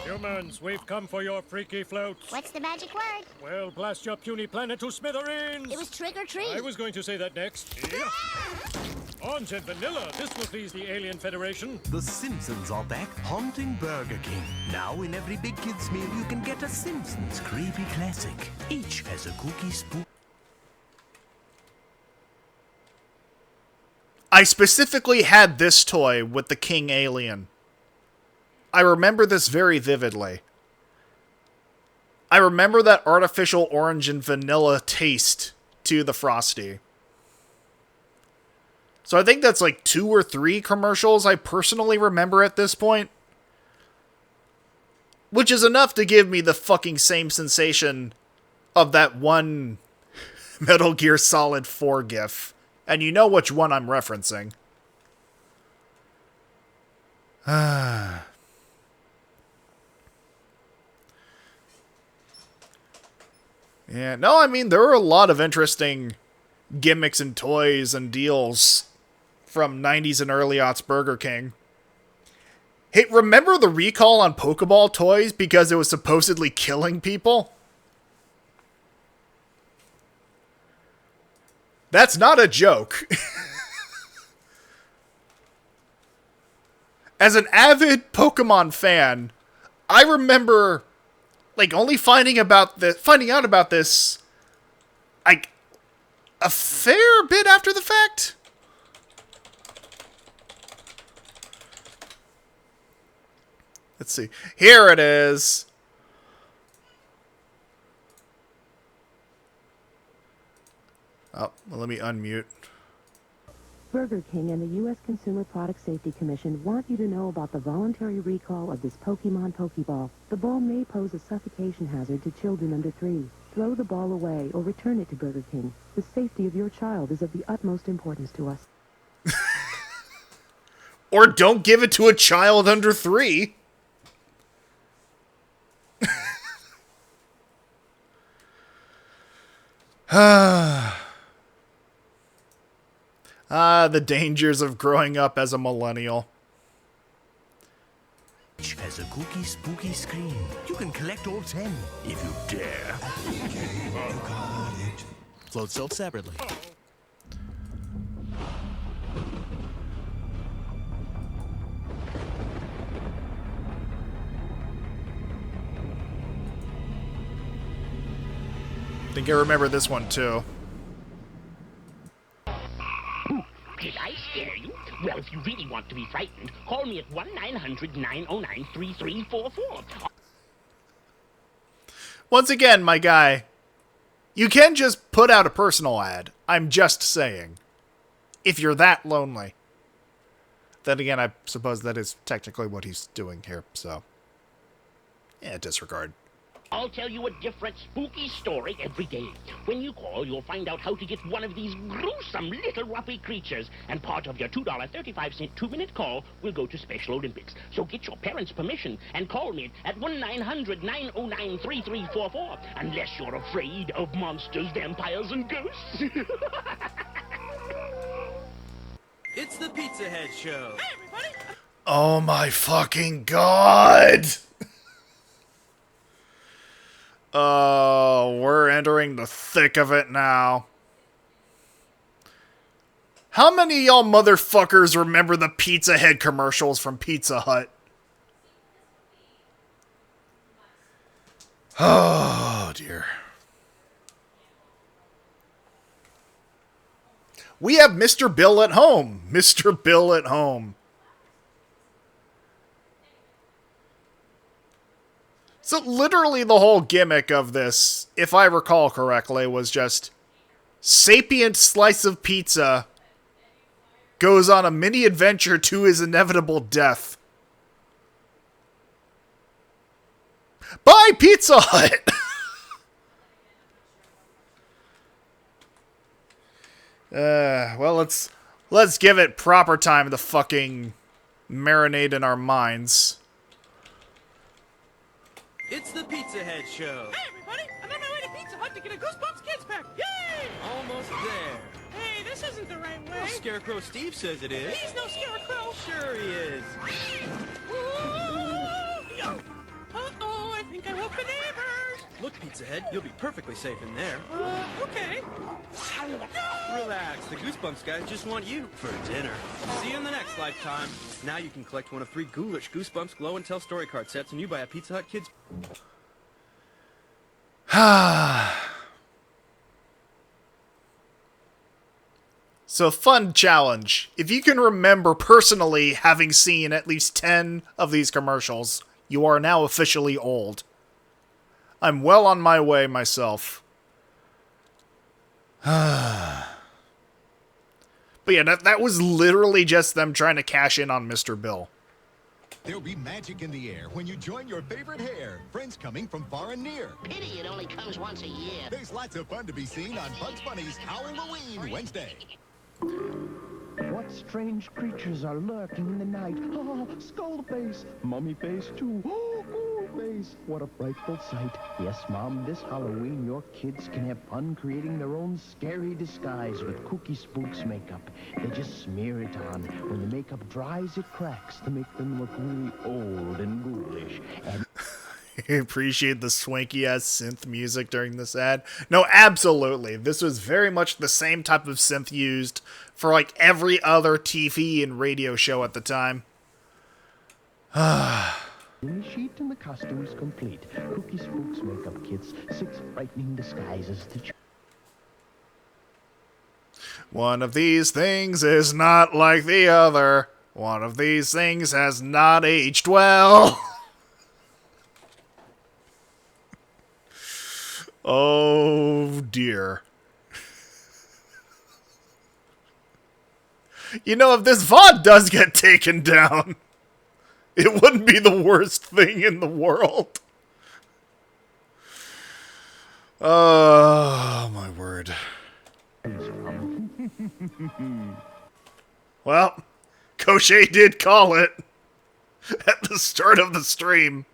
Humans, we've come for your freaky floats. What's the magic word? Well, blast your puny planet to smithereens. It was trick or treat. I was going to say that next. Yeah. Orange and vanilla. This will please the Alien Federation. The Simpsons are back haunting Burger King. Now in every big kids meal you can get a Simpsons creepy classic. Each has a cookie spoon. I specifically had this toy with the King Alien. I remember this very vividly. I remember that artificial orange and vanilla taste to the Frosty. So I think that's like 2 or 3 commercials I personally remember at this point. Which is enough to give me the fucking same sensation of that one Metal Gear Solid 4 gif. And you know which one I'm referencing. Yeah, no, I mean, there are a lot of interesting gimmicks and toys and deals from 90s and early aughts Burger King. Hey, remember the recall on Pokeball toys because it was supposedly killing people? That's not a joke. As an avid Pokemon fan, I remember like only finding out about this like a fair bit after the fact. Let's see. Here it is. Oh, well, let me unmute. Burger King and the U.S. Consumer Product Safety Commission want you to know about the voluntary recall of this Pokemon Pokeball. The ball may pose a suffocation hazard to children under 3. Throw the ball away or return it to Burger King. The safety of your child is of the utmost importance to us. Or don't give it to a child under 3. The dangers of growing up as a millennial. Each has a kooky, spooky screen. You can collect all 10 if you dare. Float sold separately. I think I remember this one too. Did I scare you? Well, if you really want to be frightened, call me at 1-900-909-3344. Once again, my guy, you can just put out a personal ad. I'm just saying. If you're that lonely. Then again, I suppose that is technically what he's doing here, so. Yeah, disregard. I'll tell you a different spooky story every day. When you call, you'll find out how to get one of these gruesome little ruffy creatures, and part of your $2.35 two-minute call will go to Special Olympics. So get your parents' permission and call me at 1-900-909-3344, unless you're afraid of monsters, vampires, and ghosts. It's the Pizza Head Show. Hey, everybody! Oh my fucking god! Oh, we're entering the thick of it now. How many of y'all motherfuckers remember the Pizza Head commercials from Pizza Hut? Oh, dear. We have Mr. Bill at home. Mr. Bill at home. So literally the whole gimmick of this, if I recall correctly, was just sapient slice of pizza goes on a mini adventure to his inevitable death. Bye, Pizza Hut! Well, let's give it proper time to fucking marinate in our minds. It's the Pizza Head Show. Hey, everybody! I'm on my way to Pizza Hut to get a Goosebumps Kids Pack. Yay! Almost there. Hey, this isn't the right way. Well, Scarecrow Steve says it is. He's no scarecrow. Sure he is. Uh-oh, I think I woke the neighbors. Look, Pizza Head, you'll be perfectly safe in there. Okay. Relax, the Goosebumps guys just want you for dinner. See you in the next lifetime. Now you can collect one of 3 ghoulish Goosebumps Glow and Tell story card sets and you buy a Pizza Hut Kids. So, fun challenge. If you can remember personally having seen at least 10 of these commercials, you are now officially old. I'm well on my way myself. But yeah, that was literally just them trying to cash in on Mr. Bill. There'll be magic in the air when you join your favorite hair. Friends coming from far and near. Pity it only comes once a year. There's lots of fun to be seen on Bugs Bunny's Halloween Wednesday. What strange creatures are lurking in the night? Oh, skull face, mummy face too. Oh, ghoul face. What a frightful sight. Yes, Mom, this Halloween your kids can have fun creating their own scary disguise with Kooky Spooks makeup. They just smear it on. When the makeup dries, it cracks to make them look really old and ghoulish. And I appreciate the swanky-ass synth music during this ad. No, absolutely. This was very much the same type of synth used for, like, every other TV and radio show at the time. the sheet and the costumes complete. Kooky Spooks makeup kits. 6 frightening disguises to choose. One of these things is not like the other. One of these things has not aged well. Oh, dear. You know, if this VOD does get taken down, it wouldn't be the worst thing in the world. Oh, my word. Well, Cochet did call it at the start of the stream.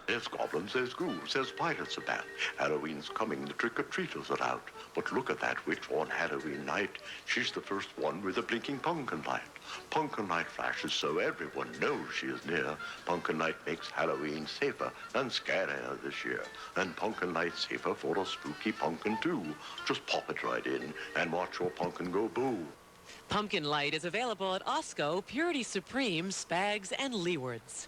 There's goblins, there's ghouls, there's pirates about. Halloween's coming, the trick-or-treaters are out. But look at that witch on Halloween night. She's the first one with a blinking pumpkin light. Pumpkin light flashes so everyone knows she is near. Pumpkin light makes Halloween safer and scarier this year. And pumpkin light safer for a spooky pumpkin too. Just pop it right in and watch your pumpkin go boo. Pumpkin Light is available at Osco, Purity Supreme, Spags, and Leewards.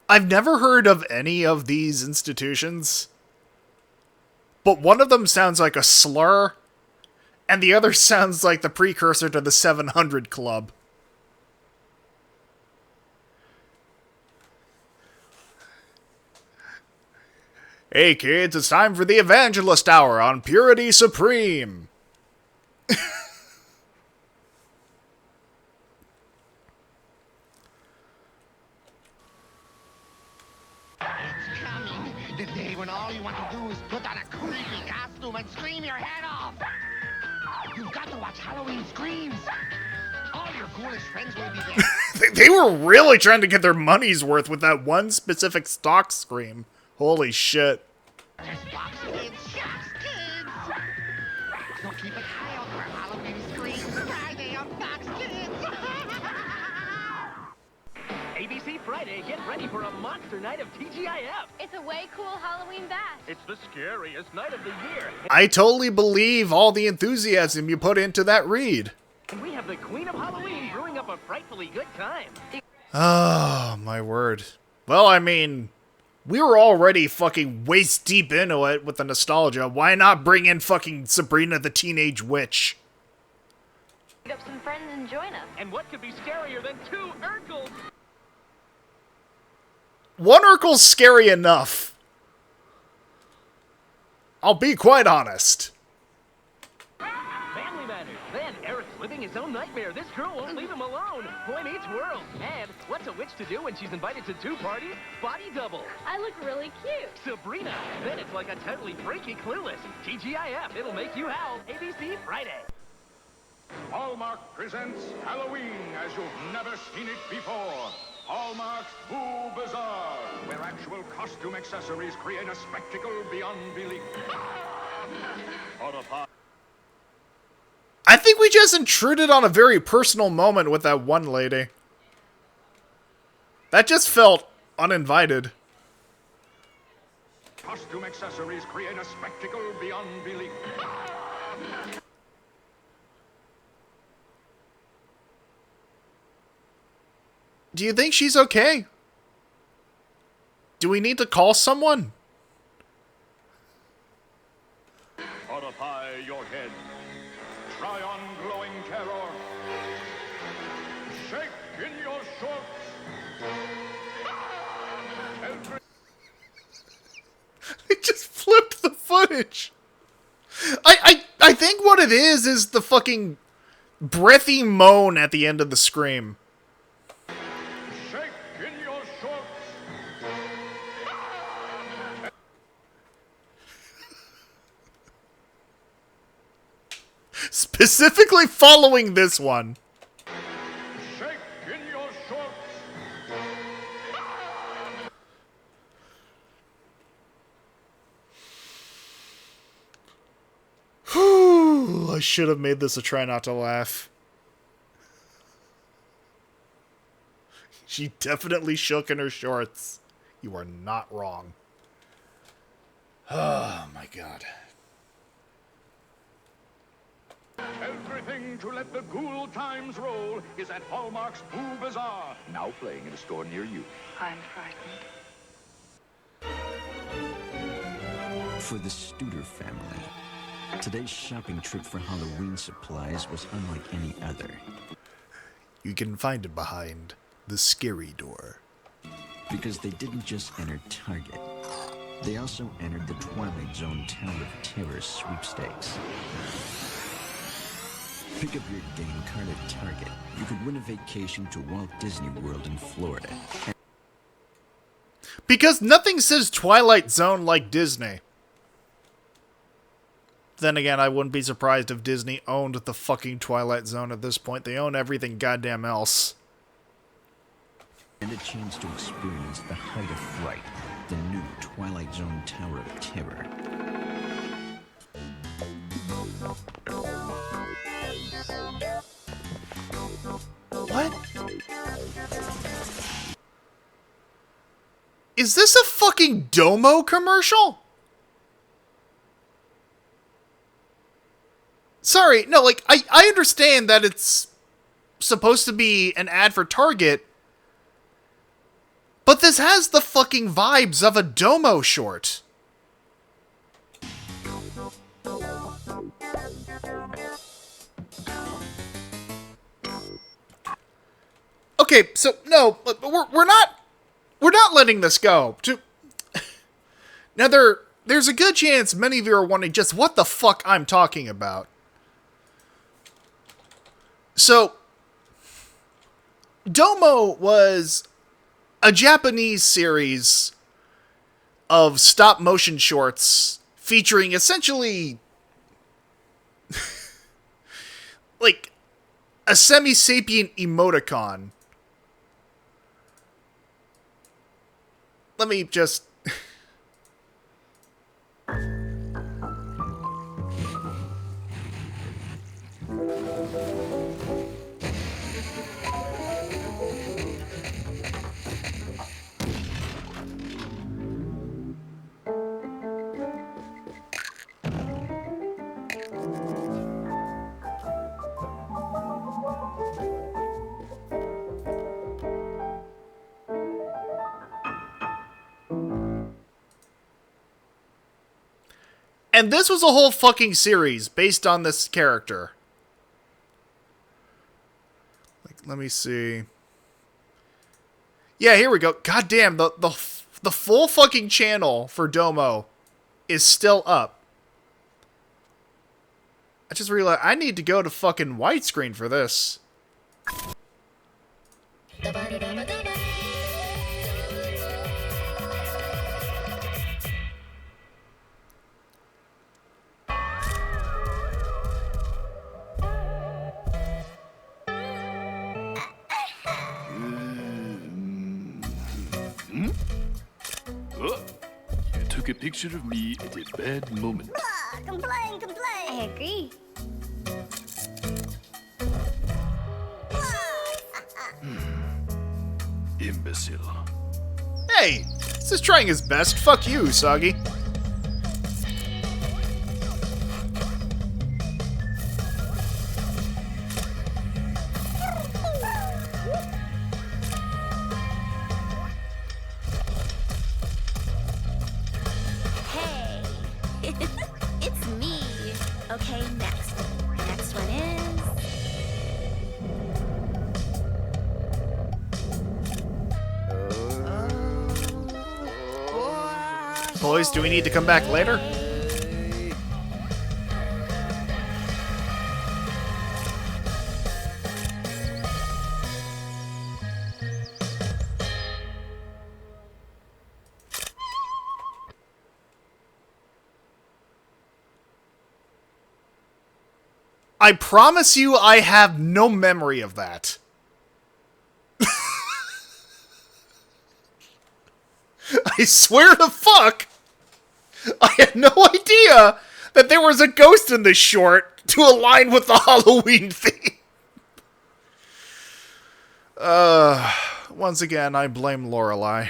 I've never heard of any of these institutions, but one of them sounds like a slur, and the other sounds like the precursor to the 700 Club. Hey kids, it's time for the Evangelist Hour on Purity Supreme. It's coming. The day when all you want to do is put on a creepy costume and scream your head off. You've got to watch Halloween Screams. All your ghoulish friends will be there. They were really trying to get their money's worth with that one specific stock scream. Holy shit. There's Fox Kids, Shocks Kids. So keep an eye out for Halloween Screams Friday on Fox Kids. ABC Friday, get ready for a monster night of TGIF. It's a way cool Halloween bash. It's the scariest night of the year. I totally believe all the enthusiasm you put into that read. And we have the Queen of Halloween brewing up a frightfully good time. Oh, my word. Well, I mean, we were already fucking waist deep into it with the nostalgia. Why not bring in fucking Sabrina the Teenage Witch? Meet up some friends and join us. And what could be scarier than two Urkels? One Urkel's scary enough. I'll be quite honest. Family Matters. Then Eric's living his own nightmare. This girl won't leave him alone. Boy Meets World. And what's a witch to do when she's invited to two parties? Body double. I look really cute. Sabrina. Then it's like a totally freaky Clueless. TGIF. It'll make you howl. ABC Friday. Hallmark presents Halloween as you've never seen it before. Hallmark's Boo Bazaar, where actual costume accessories create a spectacle beyond belief. I think we just intruded on a very personal moment with that one lady. That just felt uninvited. Costume accessories create a spectacle beyond belief. Do you think she's okay? Do we need to call someone? Fortify your head. Try on glowing terror. Shake in your shorts. They just flipped the footage. I think what it is the fucking breathy moan at the end of the scream. Shake in your shorts. Specifically following this one. Shake in your shorts. Whew, I should have made this a try not to laugh. She definitely shook in her shorts. You are not wrong. Oh my god. Everything to let the ghoul times roll is at Hallmark's Boo Bazaar. Now playing in a store near you. I'm frightened. For the Studer family, today's shopping trip for Halloween supplies was unlike any other. You can find it behind the scary door. Because they didn't just enter Target. They also entered the Twilight Zone Tower of Terror sweepstakes. Pick up your game card at Target. You could win a vacation to Walt Disney World in Florida. Because nothing says Twilight Zone like Disney. then again, I wouldn't be surprised if Disney owned the fucking Twilight Zone at this point. They own everything goddamn else. And a chance to experience the height of fright, the new Twilight Zone Tower of Terror. What? Is this a fucking Domo commercial? Sorry, no, like, I understand that it's supposed to be an ad for Target, but this has the fucking vibes of a Domo short. Okay, so no, we're not letting this go. Now there's a good chance many of you are wondering just what the fuck I'm talking about. So Domo was a Japanese series of stop motion shorts featuring essentially like a semi-sapient emoticon. Let me just... And this was a whole fucking series based on this character. Like, let me see. Yeah, here we go. God damn, the full fucking channel for Domo is still up. I just realized I need to go to fucking widescreen for this. Oh, you took a picture of me at a bad moment. Complain, complain. I agree. Imbecile. Hey, this is trying his best. Fuck you, Soggy. Hey, it's me. Okay, next. Next one is... Boys, do we need to come back later? I promise you I have no memory of that. I swear to fuck, I had no idea that there was a ghost in this short to align with the Halloween theme. Once again, I blame Lorelei.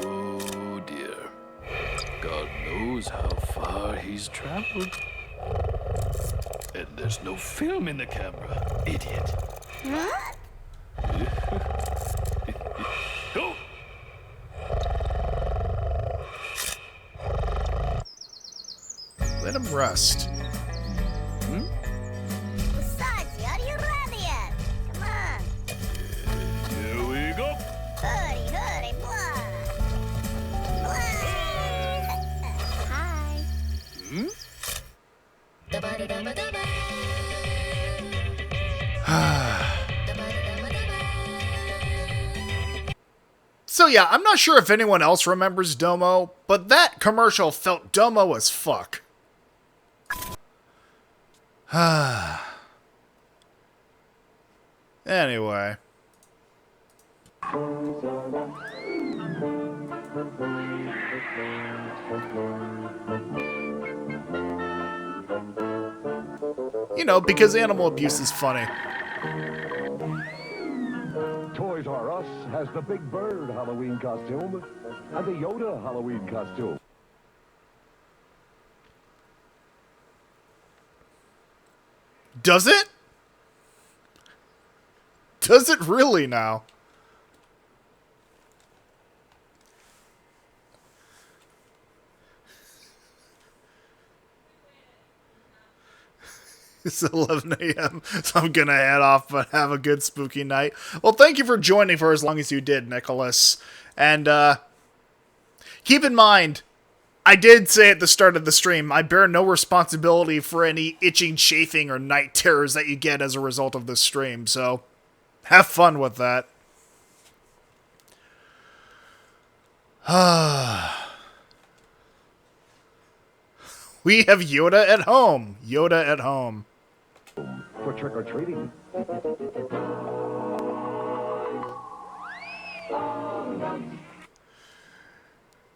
Oh dear. God knows how far he's traveled. And there's no film in the camera, idiot. What? Oh! Let him rest. Besides, are you ready yet? Come on. Here we go. Hurry, hurry, blah. Hi. yeah, I'm not sure if anyone else remembers Domo, but that commercial felt Domo as fuck. Anyway. You know, because animal abuse is funny. Toys R Us has the Big Bird Halloween costume and the Yoda Halloween costume. Does it? Does it really now? It's 11 a.m., so I'm gonna head off, but have a good spooky night. Well, thank you for joining for as long as you did, Nicholas. And, keep in mind, I did say at the start of the stream, I bear no responsibility for any itching, chafing, or night terrors that you get as a result of this stream, so have fun with that. We have Yoda at home. Yoda at home. For trick-or-treating.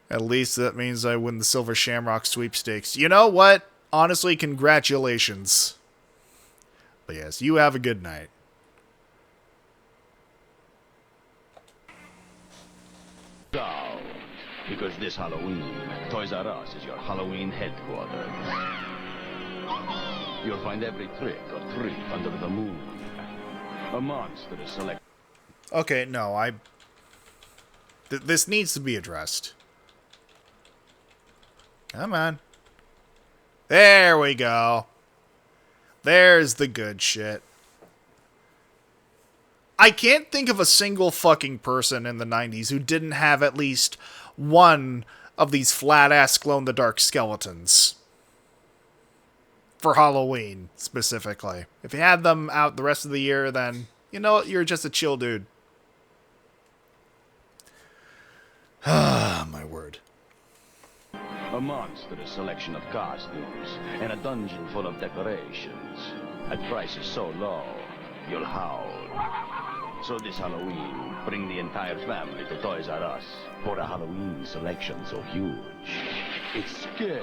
At least that means I win the Silver Shamrock sweepstakes. You know what? Honestly, congratulations. But yes, you have a good night. Down. Because this Halloween, Toys R Us is your Halloween headquarters. You'll find every trick or treat under the moon. A monster is selected. Okay, no, this needs to be addressed. Come on. There we go. There's the good shit. I can't think of a single fucking person in the 90s who didn't have at least one of these flat-ass glow-in-the-dark skeletons. For Halloween, specifically. If you had them out the rest of the year, then, you know, you're just a chill dude. Ah, my word. A monstrous selection of costumes and a dungeon full of decorations at prices so low, you'll howl. So this Halloween, bring the entire family to Toys R Us for a Halloween selection so huge. It's scary.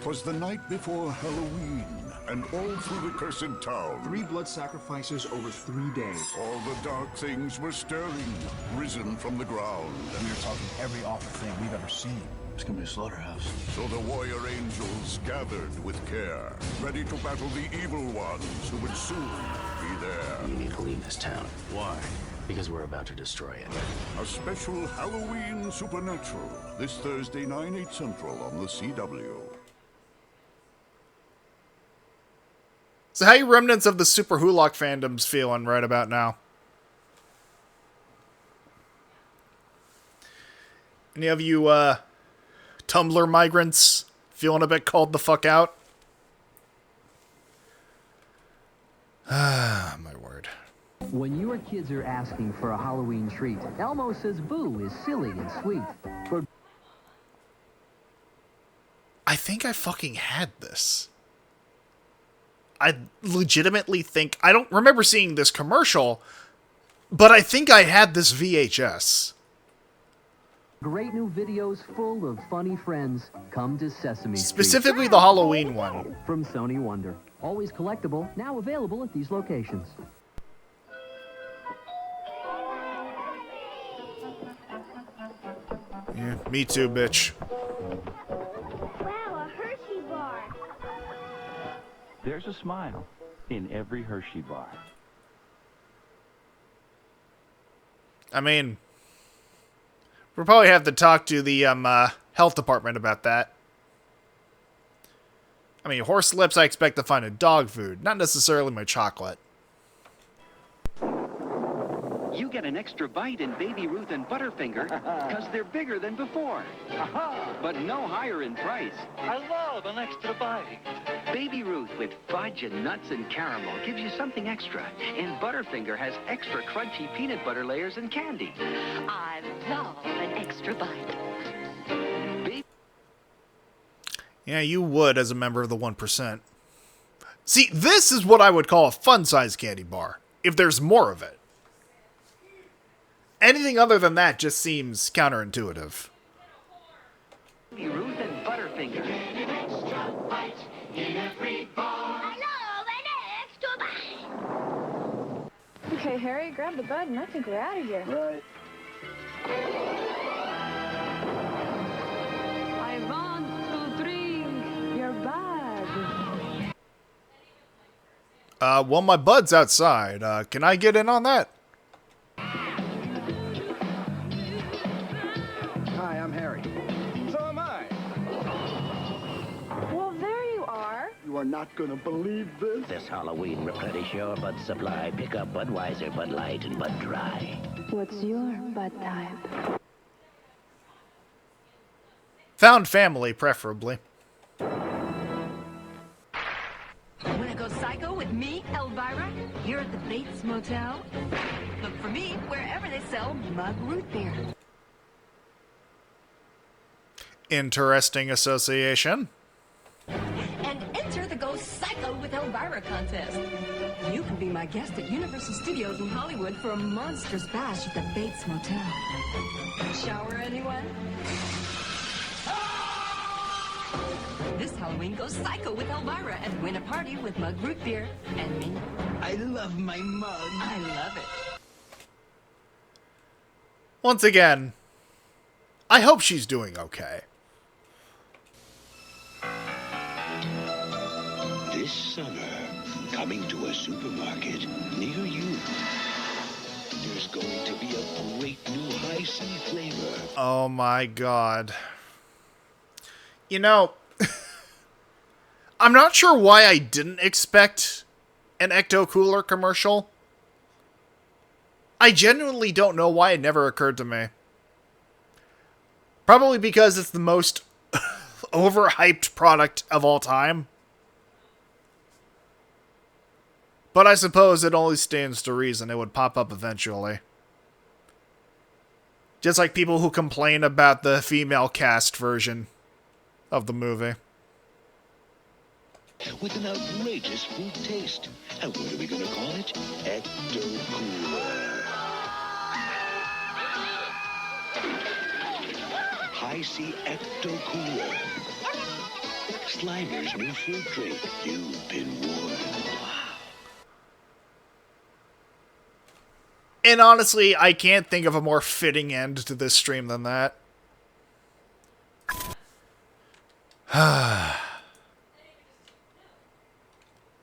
'Twas the night before Halloween, and all through the cursed town, 3 blood sacrifices over 3 days. all the dark things were stirring, risen from the ground. We are talking every awful thing we've ever seen. It's gonna be a slaughterhouse. So the warrior angels gathered with care, ready to battle the evil ones who would soon be there. You need to leave this town. Why? Because we're about to destroy it. A special Halloween Supernatural, this Thursday, 9/8 Central on the CW. So how you remnants of the Super Hulock fandoms feeling right about now? Any of you, Tumblr migrants feeling a bit called the fuck out? Ah, my word. When your kids are asking for a Halloween treat, Elmo says Boo is silly and sweet. I think I fucking had this. I legitimately think... I don't remember seeing this commercial, but I think I had this VHS. Great new videos full of funny friends. Come to Sesame Street. Specifically the Halloween one. From Sony Wonder. Always collectible, now available at these locations. Yeah, me too, bitch. Wow, a Hershey bar. There's a smile in every Hershey bar. I mean, we'll probably have to talk to the health department about that. I mean, horse lips I expect to find in dog food, not necessarily my chocolate. You get an extra bite in Baby Ruth and Butterfinger because they're bigger than before. But no higher in price. I love an extra bite. Baby Ruth with fudge and nuts and caramel gives you something extra. And Butterfinger has extra crunchy peanut butter layers and candy. I love an extra bite. Yeah, you would as a member of the 1%. See, this is what I would call a fun-sized candy bar, if there's more of it. Anything other than that just seems counterintuitive. Baby Ruth and Butterfinger. Extra bite in every bar. I love an extra bite. Okay, Harry, grab the bud and I think we're out of here. Right. I want to drink your bud. Well, my bud's outside. Can I get in on that? Hi, I'm Harry. So am I. Well, there you are. You are not gonna believe this. This Halloween, replenish your Bud supply. Pick up Budweiser, Bud Light, and Bud Dry. What's your bud type? Found family, preferably. Wanna go psycho with me, Elvira? Here at the Bates Motel? Look for me wherever they sell mug root beer. Interesting association. And enter the Go Psycho with Elvira contest. You can be my guest at Universal Studios in Hollywood for a monstrous bash at the Bates Motel. Shower anyone? This Halloween, go psycho with Elvira and win a party with mug root beer and me. I love my mug. I love it. Once again, I hope she's doing okay. This summer, coming to a supermarket near you. There's going to be a great new high C flavor. Oh my god. You know, I'm not sure why I didn't expect an Ecto Cooler commercial. I genuinely don't know why it never occurred to me. Probably because it's the most overhyped product of all time. But I suppose it only stands to reason it would pop up eventually. Just like people who complain about the female cast version of the movie. With an outrageous fruit taste. And what are we gonna call it? Ecto Cooler. High C Ecto Cooler. Slimer's new fruit drink. You've been warned. And honestly, I can't think of a more fitting end to this stream than that.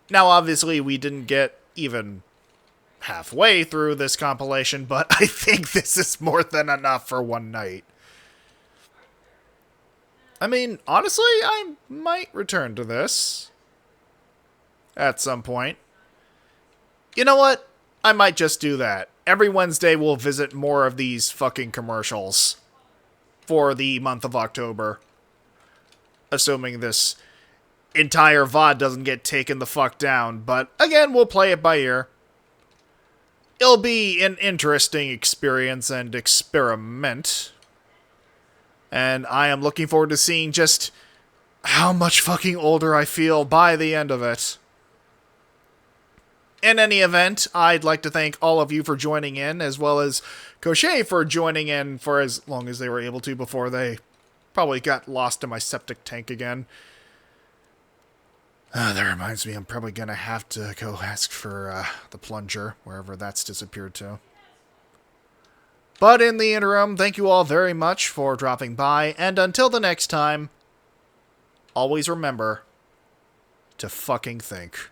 Now, obviously, we didn't get even halfway through this compilation, but I think this is more than enough for one night. I mean, honestly, I might return to this at some point. You know what? I might just do that. Every Wednesday, we'll visit more of these fucking commercials for the month of October. Assuming this entire VOD doesn't get taken the fuck down. But again, we'll play it by ear. It'll be an interesting experience and experiment. And I am looking forward to seeing just how much fucking older I feel by the end of it. In any event, I'd like to thank all of you for joining in, as well as Cochet for joining in for as long as they were able to before they probably got lost in my septic tank again. That reminds me, I'm probably going to have to go ask for the plunger, wherever that's disappeared to. But in the interim, thank you all very much for dropping by, and until the next time, always remember to fucking think.